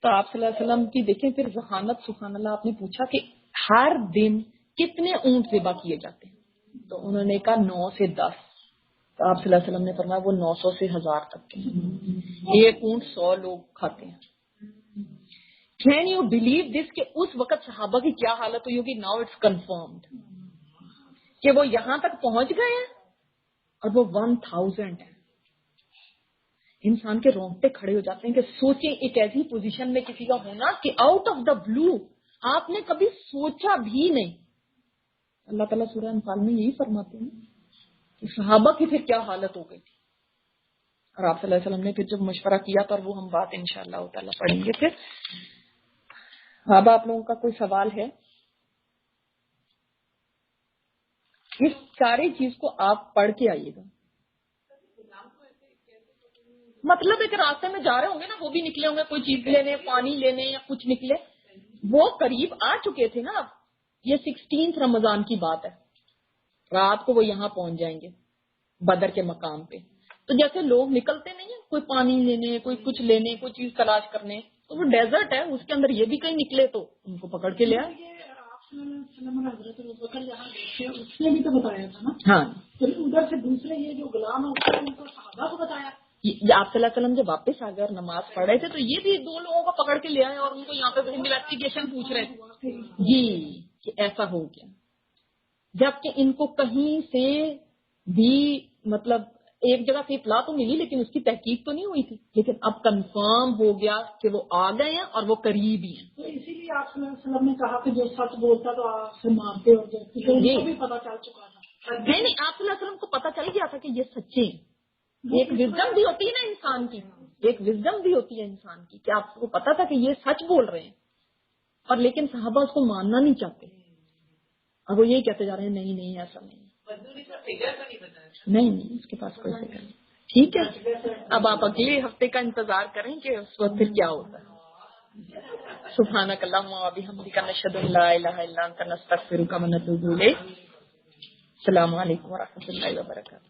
تو آپ صلی اللہ علیہ وسلم کی دیکھیں پھر ذہانت، سبحان اللہ. آپ نے پوچھا کہ ہر دن کتنے اونٹ ذبح کیے جاتے ہیں. تو انہوں نے کہا 9 سے 10. تو آپ صلی اللہ علیہ وسلم نے فرمایا وہ 900 سے 1000 تک کے ہیں. ایک اونٹ 100 لوگ کھاتے ہیں. کین یو بلیو دس کہ اس وقت صحابہ کی کیا حالت ہوئی ہوگی. ناؤ اٹس کنفرمڈ کہ وہ یہاں تک پہنچ گئے ہیں اور وہ 1000 ہیں. انسان کے رونگٹے کھڑے ہو جاتے ہیں کہ سوچیں ایک ایسی پوزیشن میں کسی کا ہونا کہ آؤٹ آف دا بلو آپ نے کبھی سوچا بھی نہیں. اللہ تعالیٰ سورہ انفال میں یہی فرماتے ہیں کہ صحابہ کی پھر کیا حالت ہو گئی تھی. اور آپ صلی اللہ علیہ وسلم نے پھر جب مشورہ کیا تو وہ ہم بات انشاءاللہ تعالیٰ پڑھیں گے. پھر اب آپ لوگوں کا کوئی سوال ہے؟ اس ساری چیز کو آپ پڑھ کے آئیے گا. مطلب ایک راستے میں جا رہے ہوں گے نا، وہ بھی نکلے ہوں گے کوئی چیز لینے، پانی لینے یا کچھ نکلے. وہ قریب آ چکے تھے نا. اب یہ 16 رمضان کی بات ہے. رات کو وہ یہاں پہنچ جائیں گے بدر کے مقام پہ. تو جیسے لوگ نکلتے نہیں ہیں کوئی پانی لینے، کوئی کچھ لینے، کوئی چیز تلاش کرنے، تو وہ ڈیزرٹ ہے، اس کے اندر یہ بھی کہیں نکلے تو ان کو پکڑ کے لے آئے. اس نے بھی تو بتایا تھا نا. ہاں، پھر ادھر سے دوسرے یہ جو غلام ہے ان کو صحابہ کو بتایا. آپ صلی اللہ علیہ وسلم جب واپس آ گئے اور نماز پڑھ رہے تھے تو یہ بھی 2 لوگوں کو پکڑ کے لے آئے اور ان کو یہاں پہ انویسٹیگیشن پوچھ رہے تھے جی کہ ایسا ہو گیا. جبکہ ان کو کہیں سے بھی مطلب ایک جگہ سے اطلاع تو ملی لیکن اس کی تحقیق تو نہیں ہوئی تھی، لیکن اب کنفرم ہو گیا کہ وہ آ گئے ہیں اور وہ قریب ہی ہیں. تو اسی لیے آپ صلی اللہ علیہ وسلم نے کہا کہ جو سچ بولتا تو آپ سے مانتے اور جو ان کو بھی پتا چل چکا تھا. نہیں آپ صلی اللہ علیہ وسلم کو پتا چل گیا تھا کہ یہ سچے ہیں. ایک وزڈم بھی ہوتی ہے نا انسان کی، ایک وزڈم بھی ہوتی ہے انسان کی کہ آپ کو پتا تھا کہ یہ سچ بول رہے ہیں، اور لیکن صحابہ اس کو ماننا نہیں چاہتے. اب وہ یہی کہتے جا رہے ہیں نہیں ایسا نہیں، نہیں اس کے پاس کوئی فکر نہیں. ٹھیک ہے، اب آپ اگلے ہفتے کا انتظار کریں کہ اس وقت پھر کیا ہوتا ہے. سبحانک اللہم و بحمدک نشہد ان لا الہ الا انت نستغفرک و نتوب الیک. السلام علیکم و رحمۃ اللہ وبرکاتہ.